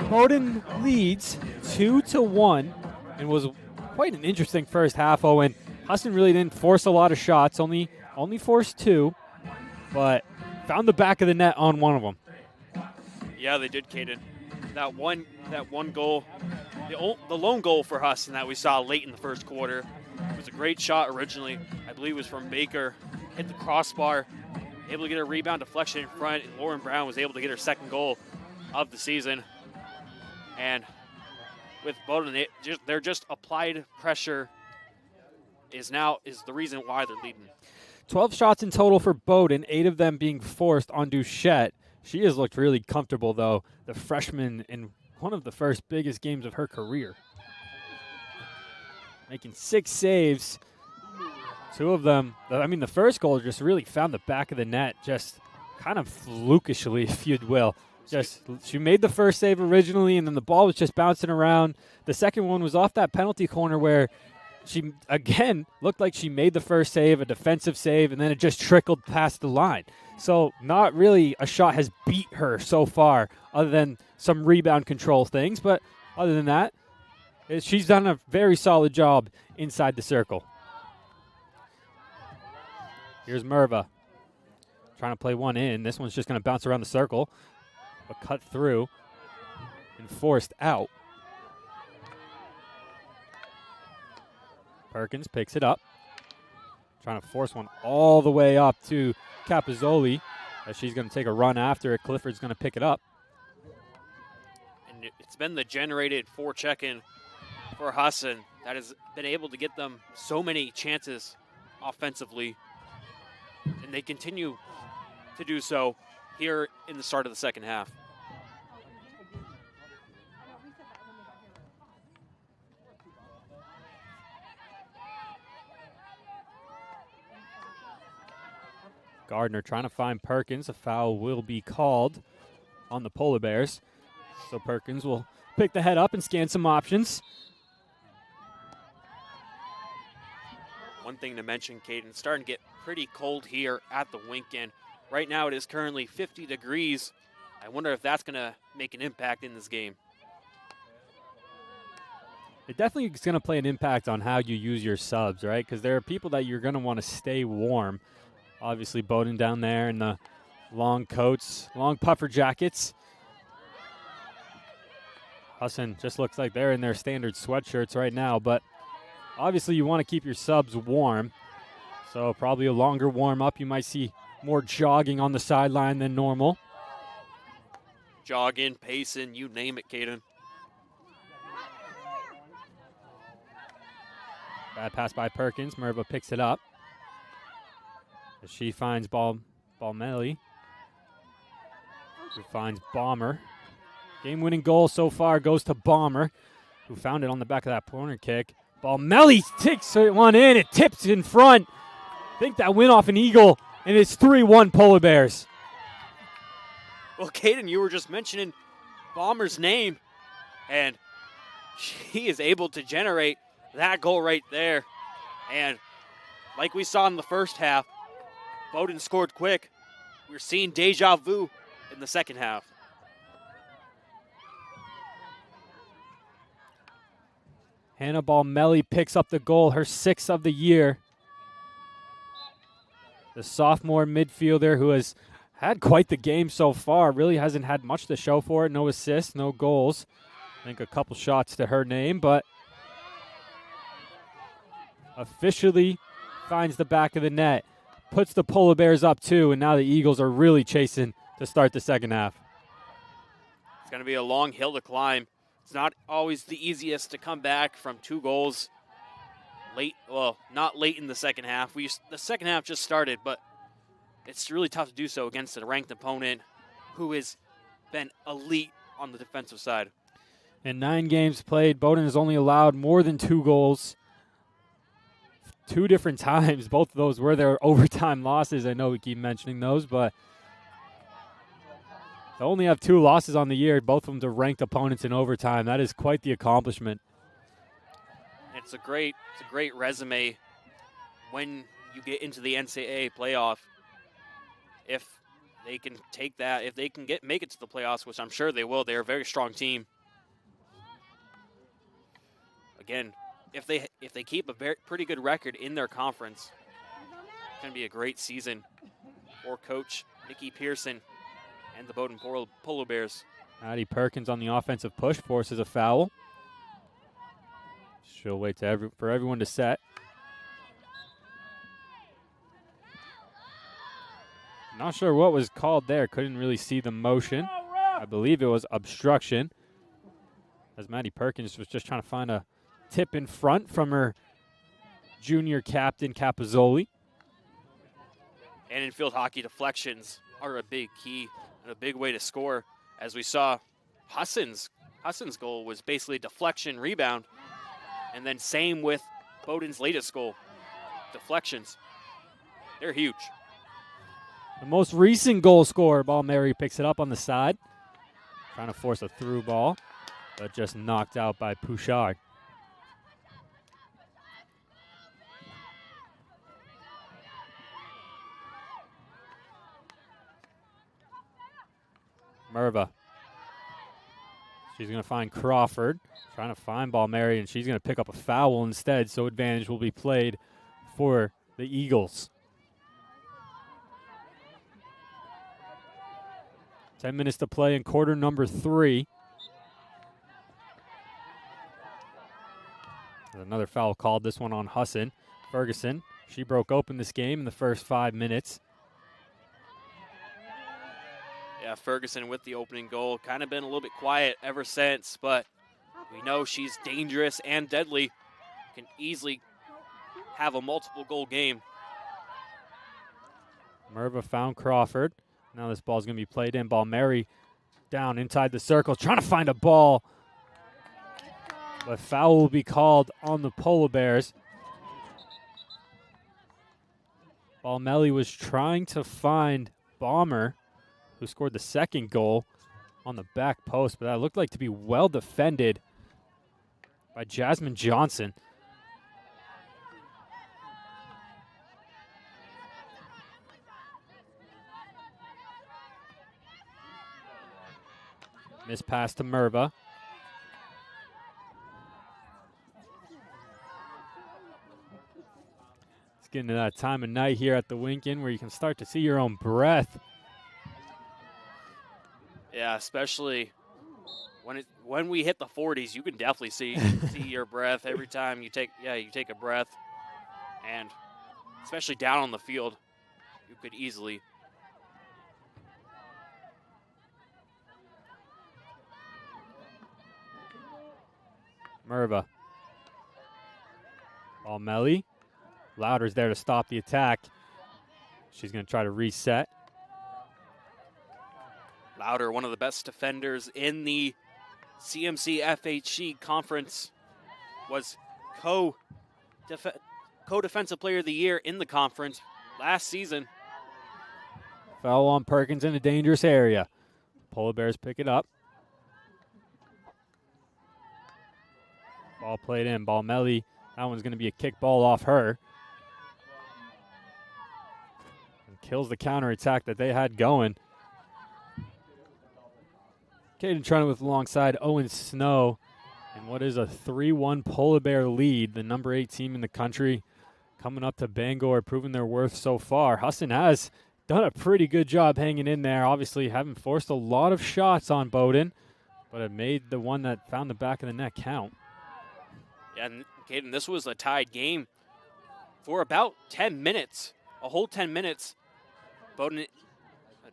Bowdoin leads 2-1 and was quite an interesting first half, Owen. Husson really didn't force a lot of shots, only forced 2, but found the back of the net on one of them. Yeah, they did, Caden. That one goal, the lone goal for Husson that we saw late in the first quarter, was a great shot originally. I believe it was from Baker, hit the crossbar, able to get a rebound deflection in front, and Lauren Brown was able to get her second goal of the season. And with Bowdoin, they're just applied pressure is the reason why they're leading. 12 shots in total for Bowdoin, 8 of them being forced on Duchette. She has looked really comfortable, though, the freshman in one of the first biggest games of her career. Making 6 saves. 2 of them, the first goal just really found the back of the net, just kind of flukishly, if you will. She made the first save originally, and then the ball was just bouncing around. The second one was off that penalty corner where she, again, looked like she made the first save, a defensive save, and then it just trickled past the line. So not really a shot has beat her so far, other than some rebound control things. But other than that, she's done a very solid job inside the circle. Here's Merva trying to play one in. This one's just going to bounce around the circle, but cut through and forced out. Perkins picks it up, trying to force one all the way up to Capizzoli, as she's going to take a run after it. Clifford's going to pick it up. And it's been the generated forecheck-in for Husson that has been able to get them so many chances offensively, and they continue to do so here in the start of the second half. Gardner trying to find Perkins. A foul will be called on the Polar Bears. So Perkins will pick the head up and scan some options. One thing to mention, Caden, starting to get pretty cold here at the Winkin. Right now it is currently 50 degrees. I wonder if that's going to make an impact in this game. It definitely is going to play an impact on how you use your subs, right? Because there are people that you're going to want to stay warm. Obviously, Bowdoin down there in the long coats, long puffer jackets. Husson just looks like they're in their standard sweatshirts right now, but obviously you want to keep your subs warm. So probably a longer warm-up. You might see more jogging on the sideline than normal. Jogging, pacing, you name it, Caden. Bad pass by Perkins. Merva picks it up. As she finds Balmelli, who finds Bomber. Game-winning goal so far goes to Bomber, who found it on the back of that corner kick. Balmelli takes one in. It tips in front. I think that went off an eagle, and it's 3-1 Polar Bears. Well, Caden, you were just mentioning Bomber's name, and she is able to generate that goal right there. And like we saw in the first half, Bowdoin scored quick. We're seeing deja vu in the second half. Hannah Balmelli picks up the goal, her 6th of the year. The sophomore midfielder who has had quite the game so far, really hasn't had much to show for it. No assists, no goals. I think a couple shots to her name, but officially finds the back of the net. Puts the Polar Bears up 2, and now the Eagles are really chasing to start the second half. It's going to be a long hill to climb. It's not always the easiest to come back from 2 goals late. Well, not late in the second half. The second half just started, but it's really tough to do so against a ranked opponent who has been elite on the defensive side. In 9 games played, Bowdoin has only allowed more than 2 goals. 2 different times. Both of those were their overtime losses. I know we keep mentioning those, but they only have 2 losses on the year, both of them to ranked opponents in overtime. That is quite the accomplishment. It's a great when you get into the NCAA playoff. If they can take that, if they can make it to the playoffs, which I'm sure they will. They're a very strong team. Again, if they keep a pretty good record in their conference, it's going to be a great season for Coach Nikki Pearson and the Bowdoin Polo Bears. Maddie Perkins on the offensive push forces a foul. She'll wait for everyone to set. Not sure what was called there. Couldn't really see the motion. I believe it was obstruction, as Maddie Perkins was just trying to find a tip in front from her junior captain, Capozzoli. And in field hockey, deflections are a big key and a big way to score. As we saw, Husson's goal was basically a deflection rebound. And then same with Bowdoin's latest goal, deflections. They're huge. The most recent goal scorer, Mary picks it up on the side. Trying to force a through ball, but just knocked out by Pouchard. Merva. She's going to find Crawford. Trying to find Mary, and she's going to pick up a foul instead, so advantage will be played for the Eagles. 10 minutes to play in quarter number 3. There's another foul called, this one on Husson. Ferguson, she broke open this game in the first 5 minutes. Yeah, Ferguson with the opening goal. Kind of been a little bit quiet ever since, but we know she's dangerous and deadly. Can easily have a multiple goal game. Merva found Crawford. Now this ball's going to be played in. Mary down inside the circle, trying to find a ball. But foul will be called on the Polo Bears. Melly was trying to find Bomber, who scored the second goal, on the back post, but that looked like to be well defended by Jasmine Johnson. Miss pass to Merva. It's getting to that time of night here at the Winkin where you can start to see your own breath. Yeah, especially when we hit the 40s, you can definitely see your breath every time you take a breath, and especially down on the field, you could easily. Merva. Melly. Louder's there to stop the attack. She's going to try to reset. Louder, one of the best defenders in the CMC FHC conference, was co-defensive player of the year in the conference last season. Foul on Perkins in a dangerous area. Polo Bears pick it up. Ball played in. Melly. That one's going to be a kick ball off her. And kills the counterattack that they had going. Caden Trunwith alongside Owen Snow. And what is a 3-1 Polo Bear lead. The number 8 team in the country coming up to Bangor, proving their worth so far. Husson has done a pretty good job hanging in there. Obviously haven't forced a lot of shots on Bowdoin, but it made the one that found the back of the net count. Yeah, and Caden, this was a tied game for about 10 minutes, a whole 10 minutes. Bowdoin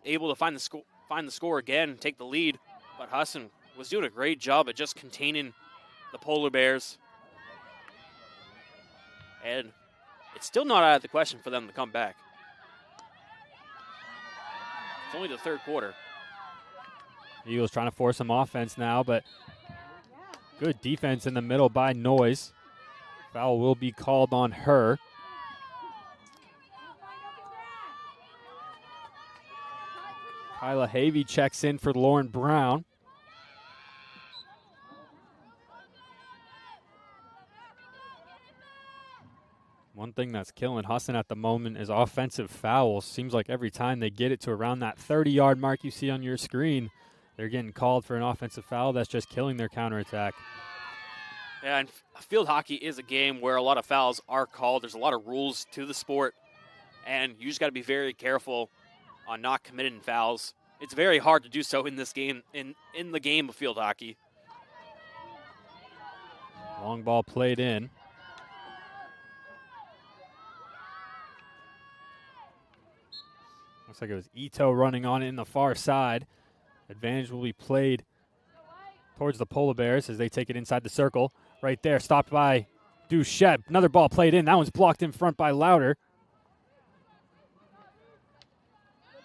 able to find the score again, take the lead, but Husson was doing a great job at just containing the Polo Bears. And it's still not out of the question for them to come back. It's only the third quarter. Eagles trying to force some offense now, but good defense in the middle by Noyes. Foul will be called on her. Kyla Havey checks in for Lauren Brown. One thing that's killing Husson at the moment is offensive fouls. Seems like every time they get it to around that 30-yard mark you see on your screen, they're getting called for an offensive foul that's just killing their counterattack. Yeah, and field hockey is a game where a lot of fouls are called. There's a lot of rules to the sport, and you just got to be very careful on not committing fouls. It's very hard to do so in this game, in the game of field hockey. Long ball played in. Looks like it was Ito running on it in the far side. Advantage will be played towards the Polar Bears as they take it inside the circle. Right there, stopped by Duchette. Another ball played in. That one's blocked in front by Louder.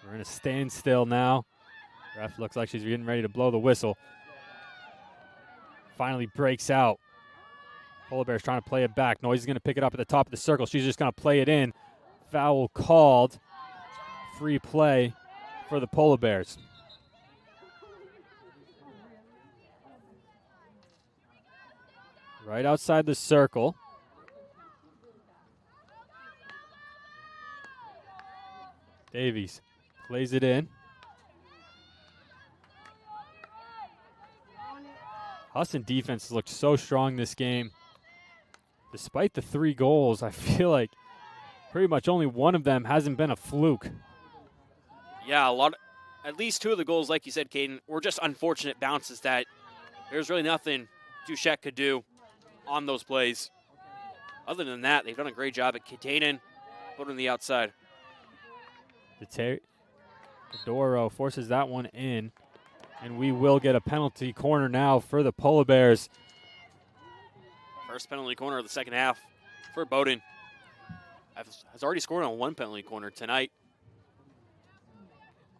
We're in a standstill now. Ref looks like she's getting ready to blow the whistle. Finally breaks out. Polar Bears trying to play it back. Noise is going to pick it up at the top of the circle. She's just going to play it in. Foul called. Free play for the Polar Bears. Right outside the circle. Davies plays it in. Husson defense has looked so strong this game. Despite the 3 goals, I feel like pretty much only one of them hasn't been a fluke. Yeah, at least 2 of the goals, like you said, Caden, were just unfortunate bounces that there's really nothing Duchette could do on those plays. Other than that, they've done a great job at containing, putting the outside. Doro forces that one in, and we will get a penalty corner now for the Polar Bears. First penalty corner of the second half for Bowdoin. Has already scored on 1 penalty corner tonight.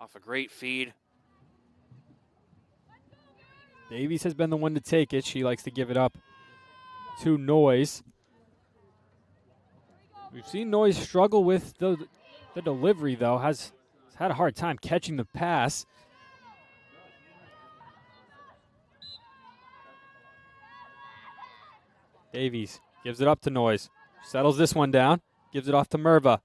Off a great feed. Davies has been the one to take it. She likes to give it up to Noise. We've seen Noise struggle with the delivery, though. Has had a hard time catching the pass. Davies gives it up to Noise. Settles this one down. Gives it off to Merva.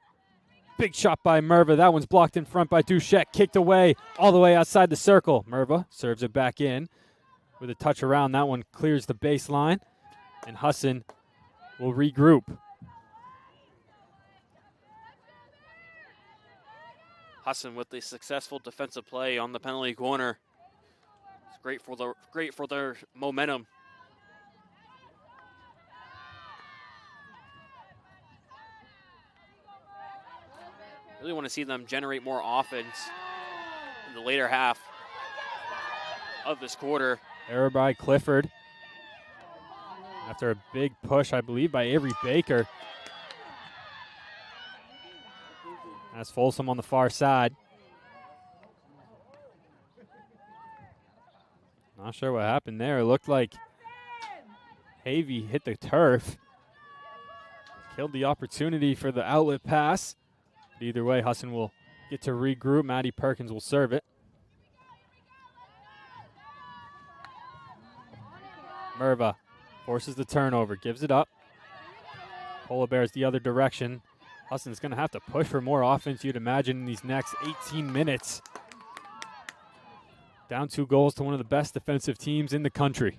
Big shot by Merva. That one's blocked in front by Duchette. Kicked away all the way outside the circle. Merva serves it back in with a touch around. That one clears the baseline. And Husson will regroup. Husson with the successful defensive play on the penalty corner. It's great for their momentum. Really want to see them generate more offense in the later half of this quarter. Error by Clifford. After a big push, I believe, by Avery Baker. That's Folsom on the far side. Not sure what happened there. It looked like Havey hit the turf. Killed the opportunity for the outlet pass. But either way, Husson will get to regroup. Maddie Perkins will serve it. Merva forces the turnover, gives it up. Polar Bears the other direction. Husson's going to have to push for more offense, you'd imagine, in these next 18 minutes. Down 2 goals to one of the best defensive teams in the country.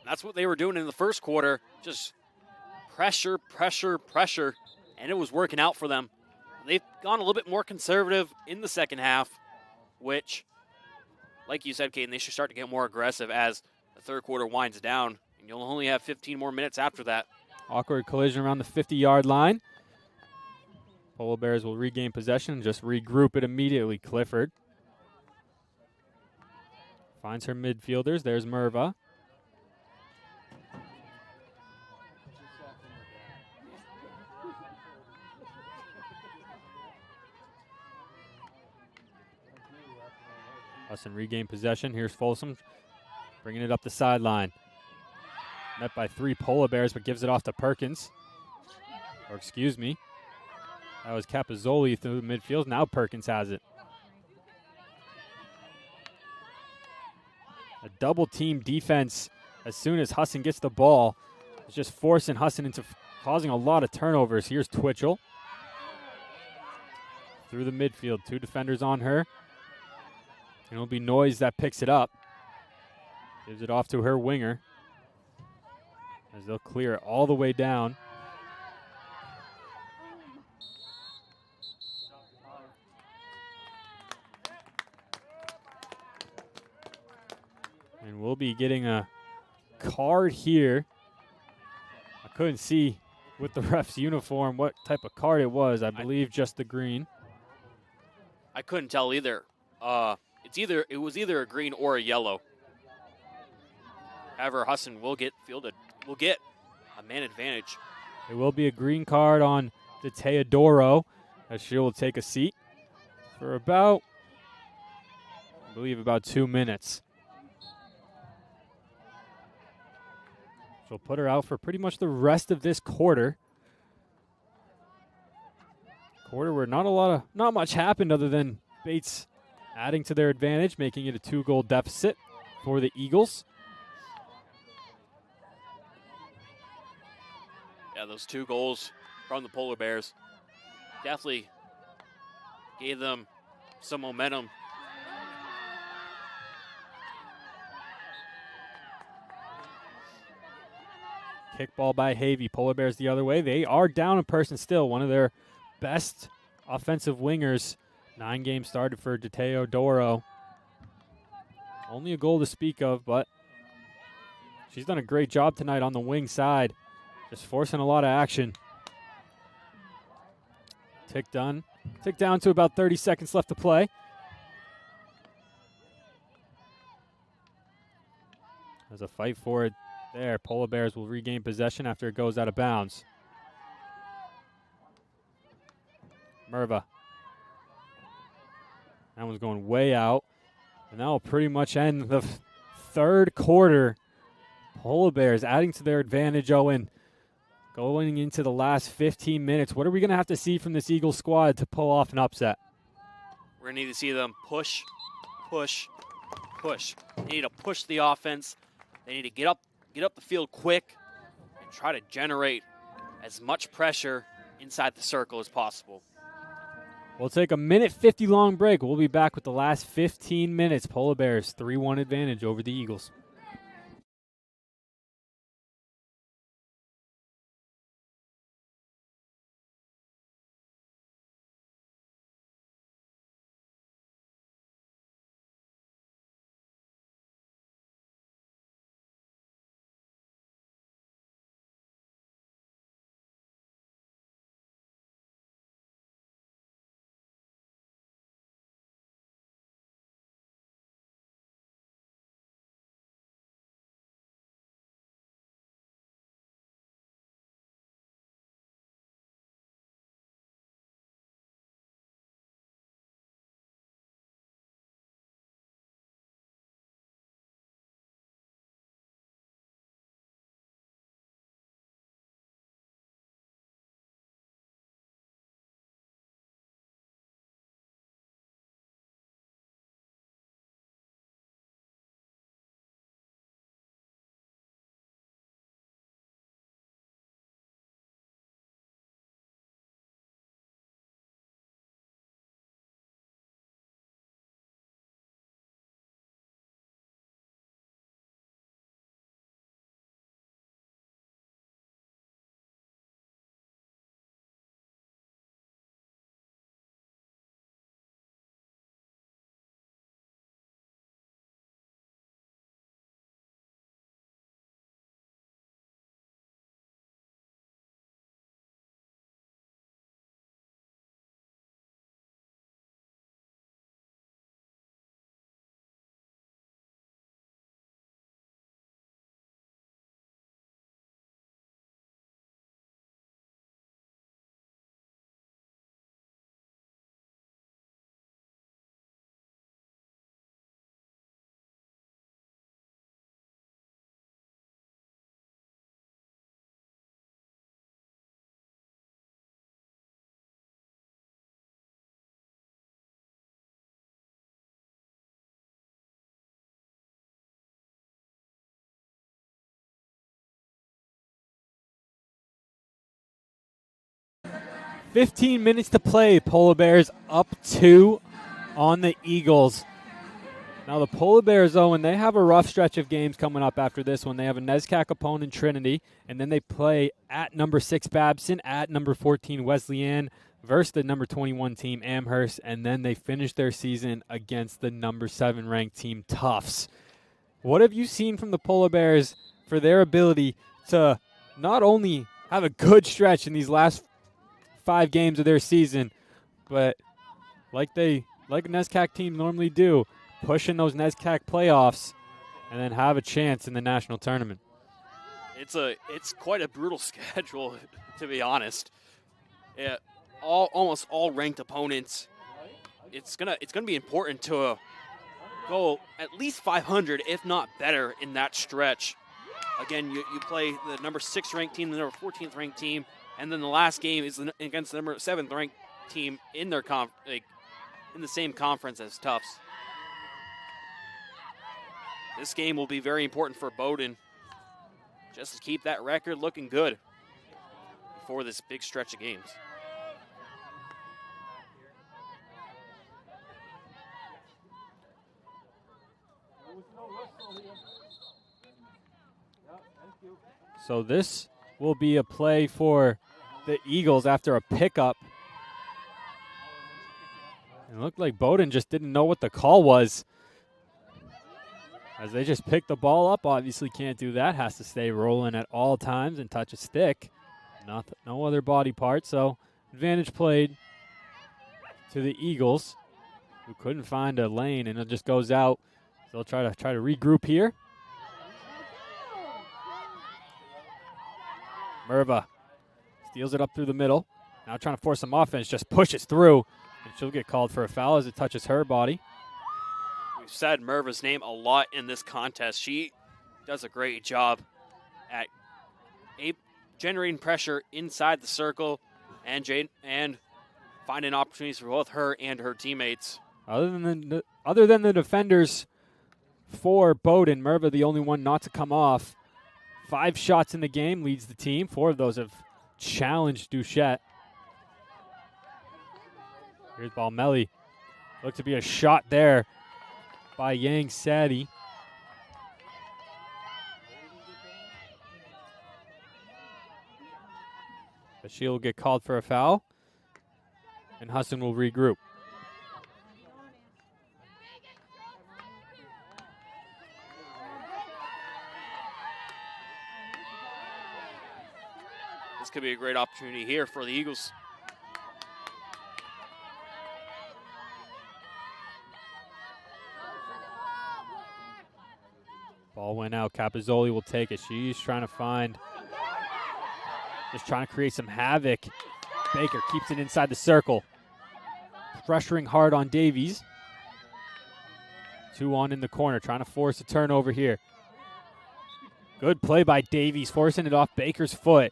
That's what they were doing in the first quarter. Just pressure, pressure, pressure, and it was working out for them. They've gone a little bit more conservative in the second half, which, like you said, Caden, they should start to get more aggressive as the third quarter winds down, and you'll only have 15 more minutes after that. Awkward collision around the 50-yard line. Polar Bears will regain possession and just regroup it immediately. Clifford finds her midfielders. There's Merva. Husson regain possession. Here's Folsom bringing it up the sideline. Met by 3 Polar Bears, but gives it off to Perkins. Or excuse me. That was Capozzoli through the midfield. Now Perkins has it. A double team defense as soon as Husson gets the ball. It's just forcing Husson into causing a lot of turnovers. Here's Twitchell. Through the midfield, 2 defenders on her. And it'll be Noyes that picks it up. Gives it off to her winger. As they'll clear it all the way down. And we'll be getting a card here. I couldn't see with the ref's uniform what type of card it was. I believe just the green. I couldn't tell either. It was either a green or a yellow. However, Husson will get a man advantage. It will be a green card on the Teodoro, as she will take a seat for about, I believe, about 2 minutes. She'll put her out for pretty much the rest of this quarter. Quarter where not much happened other than Bates adding to their advantage, making it a 2-goal deficit for the Eagles. Yeah, those 2 goals from the Polar Bears definitely gave them some momentum. Kickball by Havey. Polar Bears the other way. They are down a person still. One of their best offensive wingers. 9 games started for Teodoro. Only a goal to speak of, but she's done a great job tonight on the wing side. Just forcing a lot of action. Tick down to about 30 seconds left to play. There's a fight for it there. Polar Bears will regain possession after it goes out of bounds. Merva. That one's going way out. And that will pretty much end the third quarter. Polar Bears adding to their advantage, Owen. Going into the last 15 minutes, what are we going to have to see from this Eagles squad to pull off an upset? We're going to need to see them push. They need to push the offense. They need to get up the field quick and try to generate as much pressure inside the circle as possible. We'll take a 1:50 long break. We'll be back with the last 15 minutes. Polar Bears 3-1 advantage over the Eagles. 15 minutes to play. Polar Bears up 2 on the Eagles. Now the Polar Bears, though, when they have a rough stretch of games coming up after this one, they have a NESCAC opponent, Trinity, and then they play at number 6 Babson, at number 14 Wesleyan, versus the number 21 team Amherst, and then they finish their season against the number 7 ranked team Tufts. What have you seen from the Polar Bears for their ability to not only have a good stretch in these last 5 games of their season, but like NESCAC teams normally do, push in those NESCAC playoffs and then have a chance in the national tournament? It's quite a brutal schedule, to be honest. Yeah, almost all ranked opponents. It's gonna be important to go at least 500, if not better, in that stretch. Again, you play the number 6 ranked team, the number 14th ranked team, and then the last game is against the number 7th ranked team in their in the same conference as Tufts. This game will be very important for Bowdoin, just to keep that record looking good before this big stretch of games. So this will be a play for the Eagles after a pickup. It looked like Bowdoin just didn't know what the call was, as they just picked the ball up. Obviously can't do that. Has to stay rolling at all times and touch a stick. No other body part. So advantage played to the Eagles, who couldn't find a lane, and it just goes out. So they'll try to regroup here. Merva steals it up through the middle. Now trying to force some offense, just pushes through, and she'll get called for a foul as it touches her body. We've said Merva's name a lot in this contest. She does a great job at generating pressure inside the circle and finding opportunities for both her and her teammates. Other than the defenders for Bowdoin, Merva the only one not to come off. 5 shots in the game, leads the team. 4 of those have challenged Duchette. Here's Balmelli. Looked to be a shot there by Yang Sadi. But she'll get called for a foul, and Husson will regroup. This could be a great opportunity here for the Eagles. Ball went out. Capozzoli will take it. She's trying to just trying to create some havoc. Baker keeps it inside the circle. Pressuring hard on Davies. 2 on in the corner, trying to force a turnover here. Good play by Davies, forcing it off Baker's foot.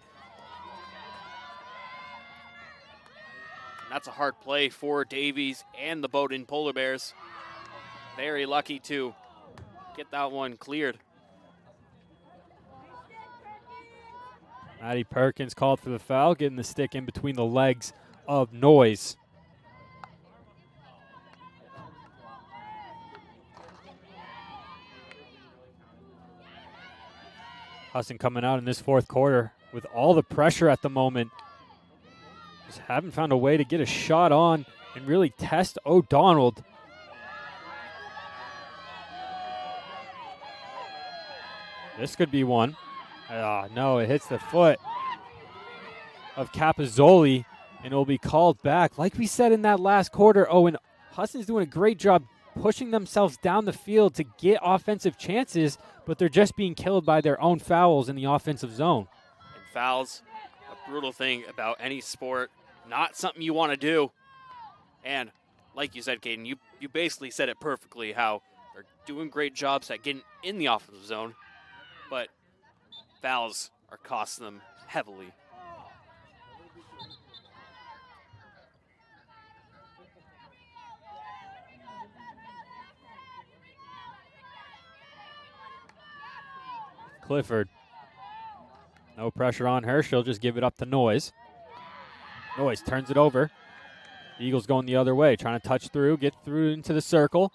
That's a hard play for Davies and the Bowdoin Polar Bears. Very lucky to get that one cleared. Maddie Perkins called for the foul, getting the stick in between the legs of Noyes. Husson coming out in this 4th quarter with all the pressure at the moment. Just haven't found a way to get a shot on and really test O'Donnell. This could be one. No, it hits the foot of Capozzoli, and it will be called back. Like we said in that last quarter, and Husson's doing a great job pushing themselves down the field to get offensive chances, but they're just being killed by their own fouls in the offensive zone. And fouls, a brutal thing about any sport. Not something you want to do. And like you said, Caden, you basically said it perfectly, how they're doing great jobs at getting in the offensive zone, but fouls are costing them heavily. Clifford. No pressure on her. She'll just give it up to Noyes. Noise turns it over. The Eagles going the other way, trying to touch through, get through into the circle.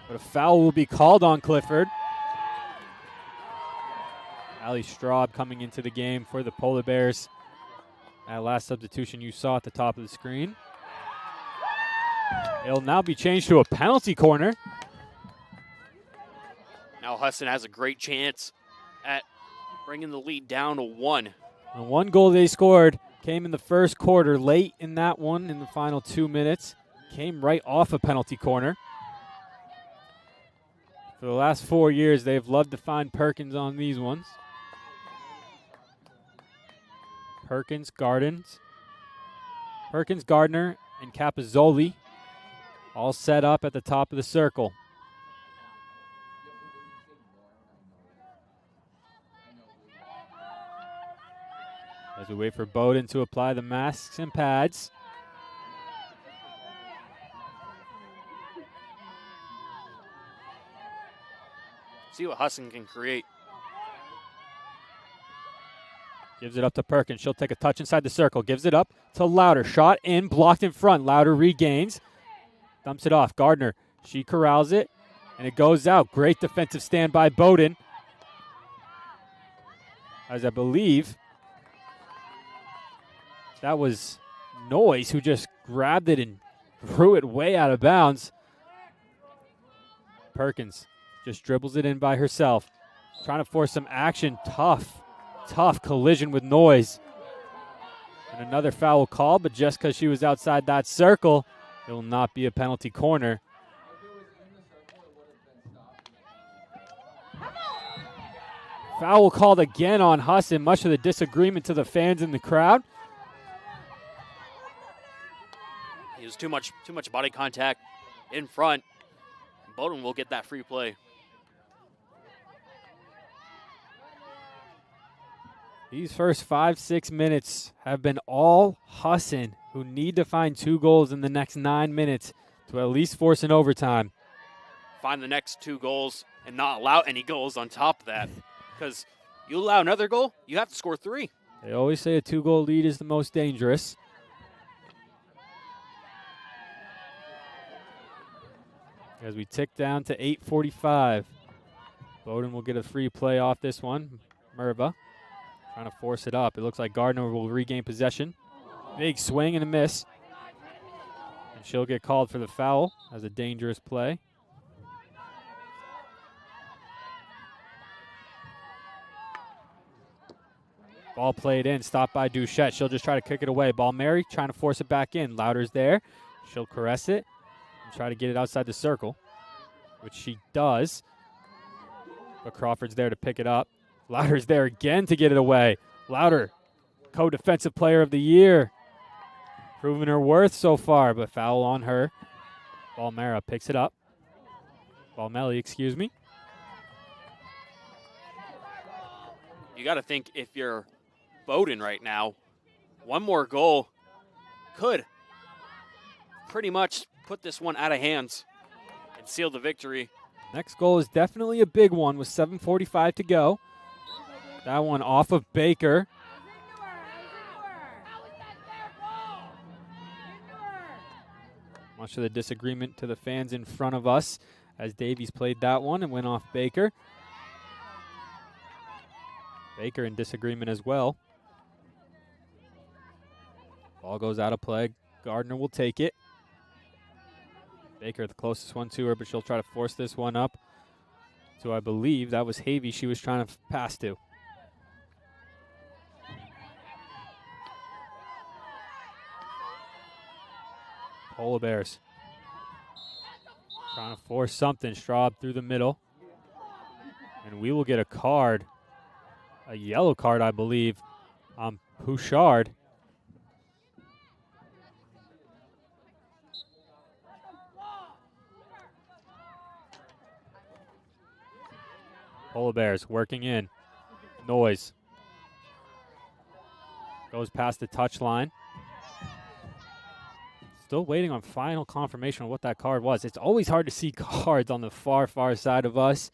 But a foul will be called on Clifford. Allie Straub coming into the game for the Polar Bears. That last substitution you saw at the top of the screen. It'll now be changed to a penalty corner. Now Husson has a great chance at bringing the lead down to 1. The one goal they scored came in the first quarter, late in that one in the final 2 minutes. Came right off a penalty corner. For the last 4 years, they've loved to find Perkins on these ones. Perkins, Gardner, and Capozzoli all set up at the top of the circle. As we wait for Bowdoin to apply the masks and pads. See what Husson can create. Gives it up to Perkins. She'll take a touch inside the circle. Gives it up to Louder. Shot in, blocked in front. Louder regains. Dumps it off. Gardner. She corrals it, and it goes out. Great defensive stand by Bowdoin. As I believe that was Noise who just grabbed it and threw it way out of bounds. Perkins just dribbles it in by herself. Trying to force some action. Tough collision with Noise. And another foul call, but just because she was outside that circle, it will not be a penalty corner. Foul called again on Husson, much to the disagreement to the fans in the crowd. He was too much body contact in front. Bowdoin will get that free play. These first 5-6 minutes have been all Husson, who need to find 2 goals in the next 9 minutes to at least force an overtime. Find the next 2 goals and not allow any goals on top of that. Because you allow another goal, you have to score 3. They always say a 2-goal lead is the most dangerous. As we tick down to 8:45. Bowdoin will get a free play off this one. Merva trying to force it up. It looks like Gardner will regain possession. Big swing and a miss. And she'll get called for the foul as a dangerous play. Ball played in, stopped by Duchette. She'll just try to kick it away. Ball Mary trying to force it back in. Louder's there. She'll caress it and try to get it outside the circle, which she does. But Crawford's there to pick it up. Louder's there again to get it away. Louder, co-defensive player of the year. Proving her worth so far, but foul on her. Balmera picks it up. Balmelli, excuse me. You got to think if you're Bowdoin right now, one more goal could pretty much put this one out of hands and seal the victory. Next goal is definitely a big one with 7:45 to go. That one off of Baker. Much of the disagreement to the fans in front of us as Davies played that one and went off Baker. Baker in disagreement as well. Ball goes out of play. Gardner will take it. Baker the closest one to her, but she'll try to force this one up. So I believe that was Havey she was trying to pass to. Polar Bears trying to force something. Straub through the middle. And we will get a card. A yellow card, I believe, on Pouchard. Polar Bears working in. Noise. Goes past the touch line. Still waiting on final confirmation of what that card was. It's always hard to see cards on the far side of us.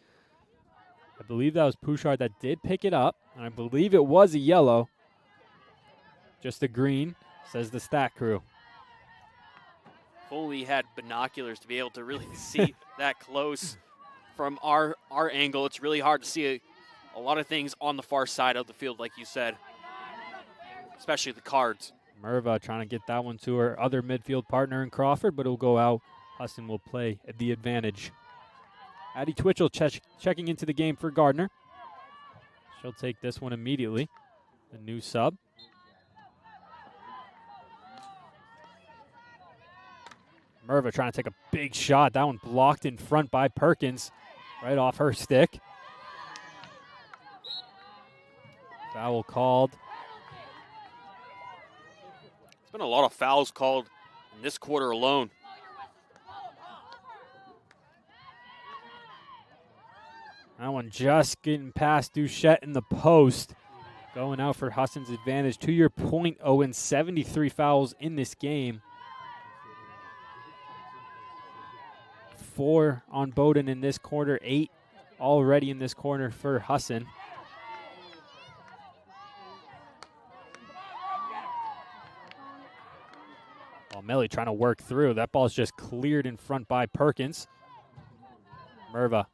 I believe that was Pouchard that did pick it up. And I believe it was a yellow. Just a green says the stat crew. If only we had binoculars to be able to really see that close. From our angle, it's really hard to see a lot of things on the far side of the field, like you said, especially the cards. Merva trying to get that one to her other midfield partner in Crawford, but it'll go out. Husson will play at the advantage. Addie Twitchell checking into the game for Gardner. She'll take this one immediately. The new sub. Merva trying to take a big shot. That one blocked in front by Perkins. Right off her stick. Foul called. There's been a lot of fouls called in this quarter alone. That one just getting past Duchette in the post. Going out for Husson's advantage. To your point, Owen, 73 fouls in this game. 4 on Bowdoin in this quarter, 8 already in this corner for Husson. Well, Melly trying to work through. That ball's just cleared in front by Perkins. Merva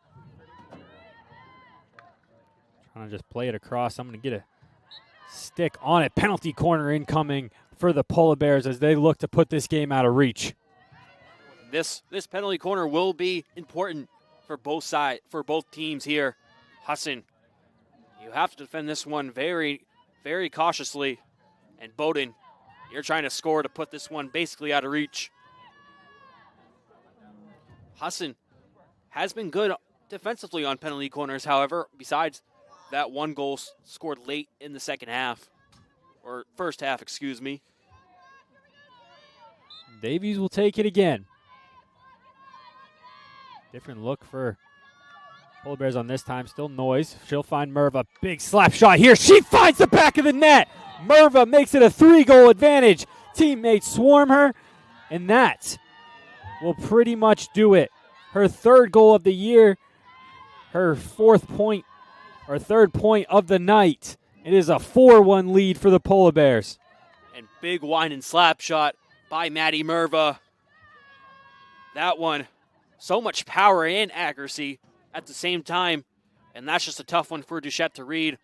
trying to just play it across. I'm going to get a stick on it. Penalty corner incoming for the Polar Bears as they look to put this game out of reach. This penalty corner will be important for both teams here. Husson, you have to defend this one very, very cautiously. And Bowdoin, you're trying to score to put this one basically out of reach. Husson has been good defensively on penalty corners, however, besides that one goal scored late in the second half, or first half, excuse me. Davies will take it again. Different look for Polar Bears on this time. Still Noise. She'll find Merva. Big slap shot here. She finds the back of the net. Merva makes it a 3-goal advantage. Teammates swarm her, and that will pretty much do it. Her 3rd goal of the year, her 4th point, or 3rd point of the night. It is a 4-1 lead for the Polar Bears. And big wine and slap shot by Maddie Merva. That one, so much power and accuracy at the same time, and that's just a tough one for Duchette to read.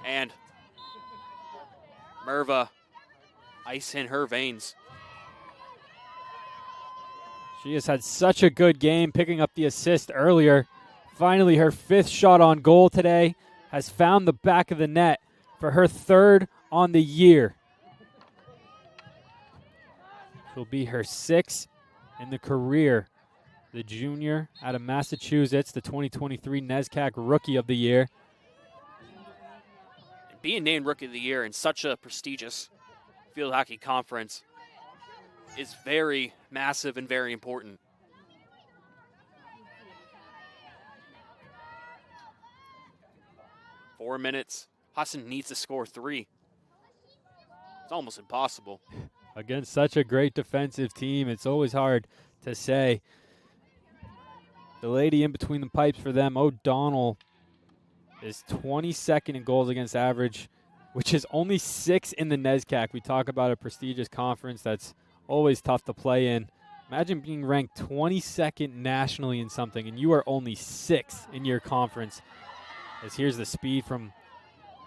And Merva, ice in her veins. She has had such a good game, picking up the assist earlier. Finally, her 5th shot on goal today has found the back of the net for her 3rd on the year. She'll be her 6th in the career. The junior out of Massachusetts, the 2023 NESCAC Rookie of the Year. And being named Rookie of the Year in such a prestigious field hockey conference is very massive and very important. Four minutes. Husson needs to score 3. It's almost impossible. Against such a great defensive team, it's always hard to say. The lady in between the pipes for them, O'Donnell, is 22nd in goals against average, which is only 6th in the NESCAC. We talk about a prestigious conference that's always tough to play in. Imagine being ranked 22nd nationally in something, and you are only 6th in your conference. As here's the speed from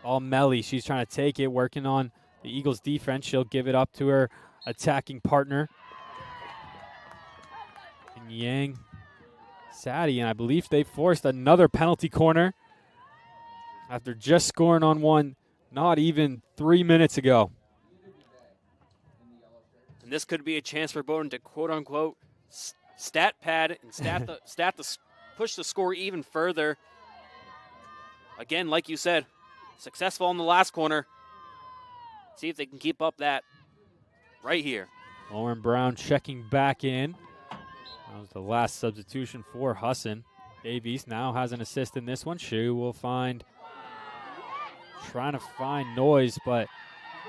Melly. She's trying to take it, working on the Eagles' defense. She'll give it up to her attacking partner. And Yang Sadie, and I believe they forced another penalty corner after just scoring on one not even 3 minutes ago. And this could be a chance for Bowdoin to quote-unquote stat pad and push the score even further. Again, like you said, successful in the last corner. See if they can keep up that right here. Lauren Brown checking back in. That was the last substitution for Husson. Davies now has an assist in this one. She will trying to find Noise, but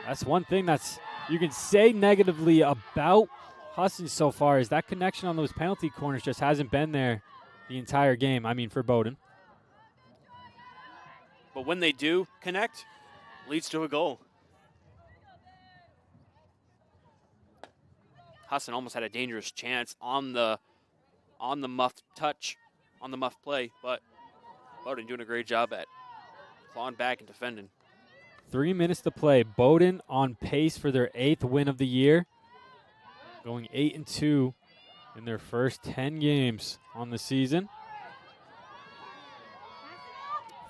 that's one thing that's you can say negatively about Husson so far is that connection on those penalty corners just hasn't been there the entire game. I mean, for Bowdoin. But when they do connect, leads to a goal. Husson almost had a dangerous chance on the muff touch, on the muff play, but Bowdoin doing a great job at clawing back and defending. 3 minutes to play. Bowdoin on pace for their 8th win of the year, going 8-2 in their first 10 games on the season.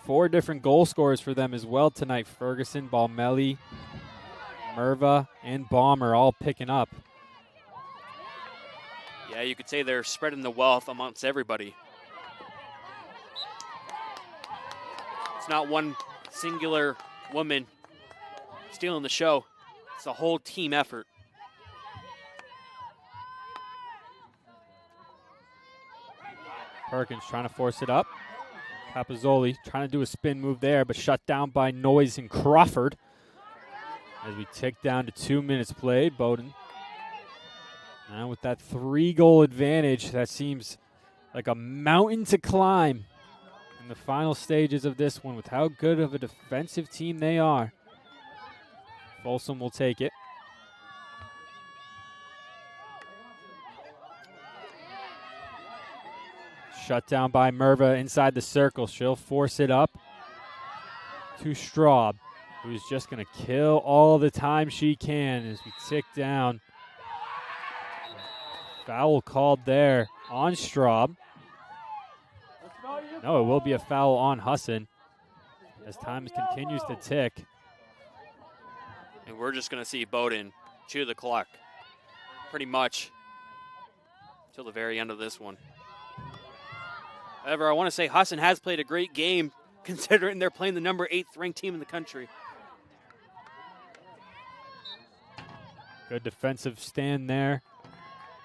4 different goal scorers for them as well tonight. Ferguson, Balmelli, Merva, and Baum are all picking up. Yeah, you could say they're spreading the wealth amongst everybody. It's not one singular woman stealing the show. It's a whole team effort. Perkins trying to force it up. Capozzoli trying to do a spin move there, but shut down by Noyes and Crawford. As we tick down to 2 minutes played, Bowdoin now with that 3-goal advantage, that seems like a mountain to climb in the final stages of this one with how good of a defensive team they are. Folsom will take it. Shut down by Merva inside the circle. She'll force it up to Straub, who's just going to kill all the time she can as we tick down. Foul called there on Straub. No, it will be a foul on Husson as time continues to tick. And we're just going to see Bowdoin chew the clock pretty much till the very end of this one. However, I want to say Husson has played a great game considering they're playing the number 8th ranked team in the country. Good defensive stand there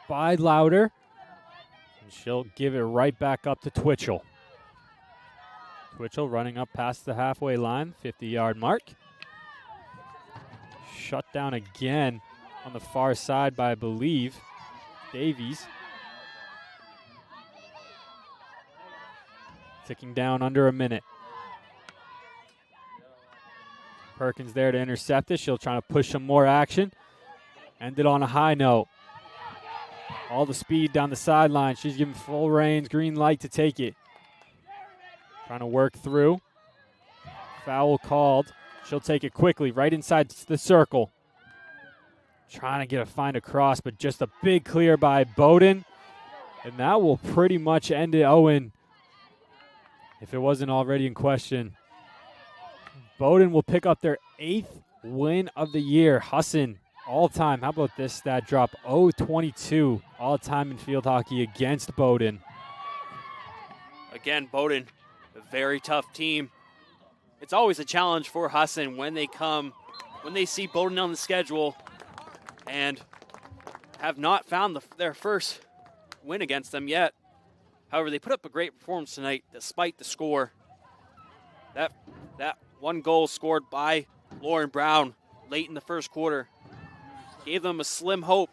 by Louder. And she'll give it right back up to Twitchell. Twitchell running up past the halfway line, 50-yard mark. Shut down again on the far side by, I believe, Davies. Ticking down under a minute. Perkins there to intercept it. She'll try to push some more action. Ended on a high note. All the speed down the sideline. She's giving full reins, green light to take it. Trying to work through. Foul called. She'll take it quickly right inside the circle. Trying to find a cross, but just a big clear by Bowdoin. And that will pretty much end it, Owen, if it wasn't already in question. Bowdoin will pick up their 8th win of the year. Husson, all-time, how about this stat drop? 0-22 all-time in field hockey against Bowdoin. Again, Bowdoin, a very tough team. It's always a challenge for Husson when they see Bowdoin on the schedule and have not found their first win against them yet. However, they put up a great performance tonight despite the score. That one goal scored by Lauren Brown late in the first quarter gave them a slim hope.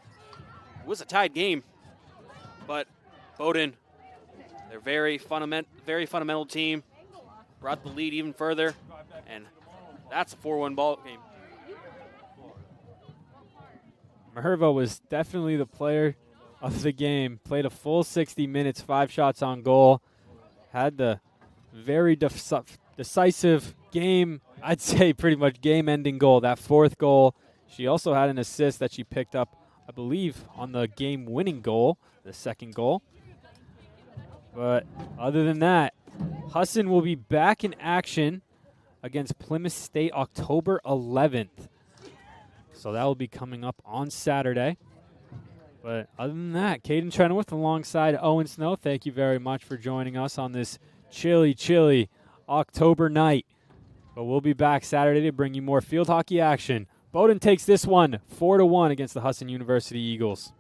It was a tied game, but Bowdoin, they're very fundamental team, brought the lead even further, and that's a 4-1 ball game. Merva was definitely the player of the game. Played a full 60 minutes, 5 shots on goal. Had the very decisive game, I'd say pretty much game-ending goal, that 4th goal. She also had an assist that she picked up, I believe, on the game-winning goal, the 2nd goal. But other than that, Husson will be back in action against Plymouth State October 11th. So that will be coming up on Saturday. But other than that, Caden Trenowith alongside Owen Snow, thank you very much for joining us on this chilly, chilly October night. But we'll be back Saturday to bring you more field hockey action. Bowdoin takes this one 4-1 against the Husson University Eagles.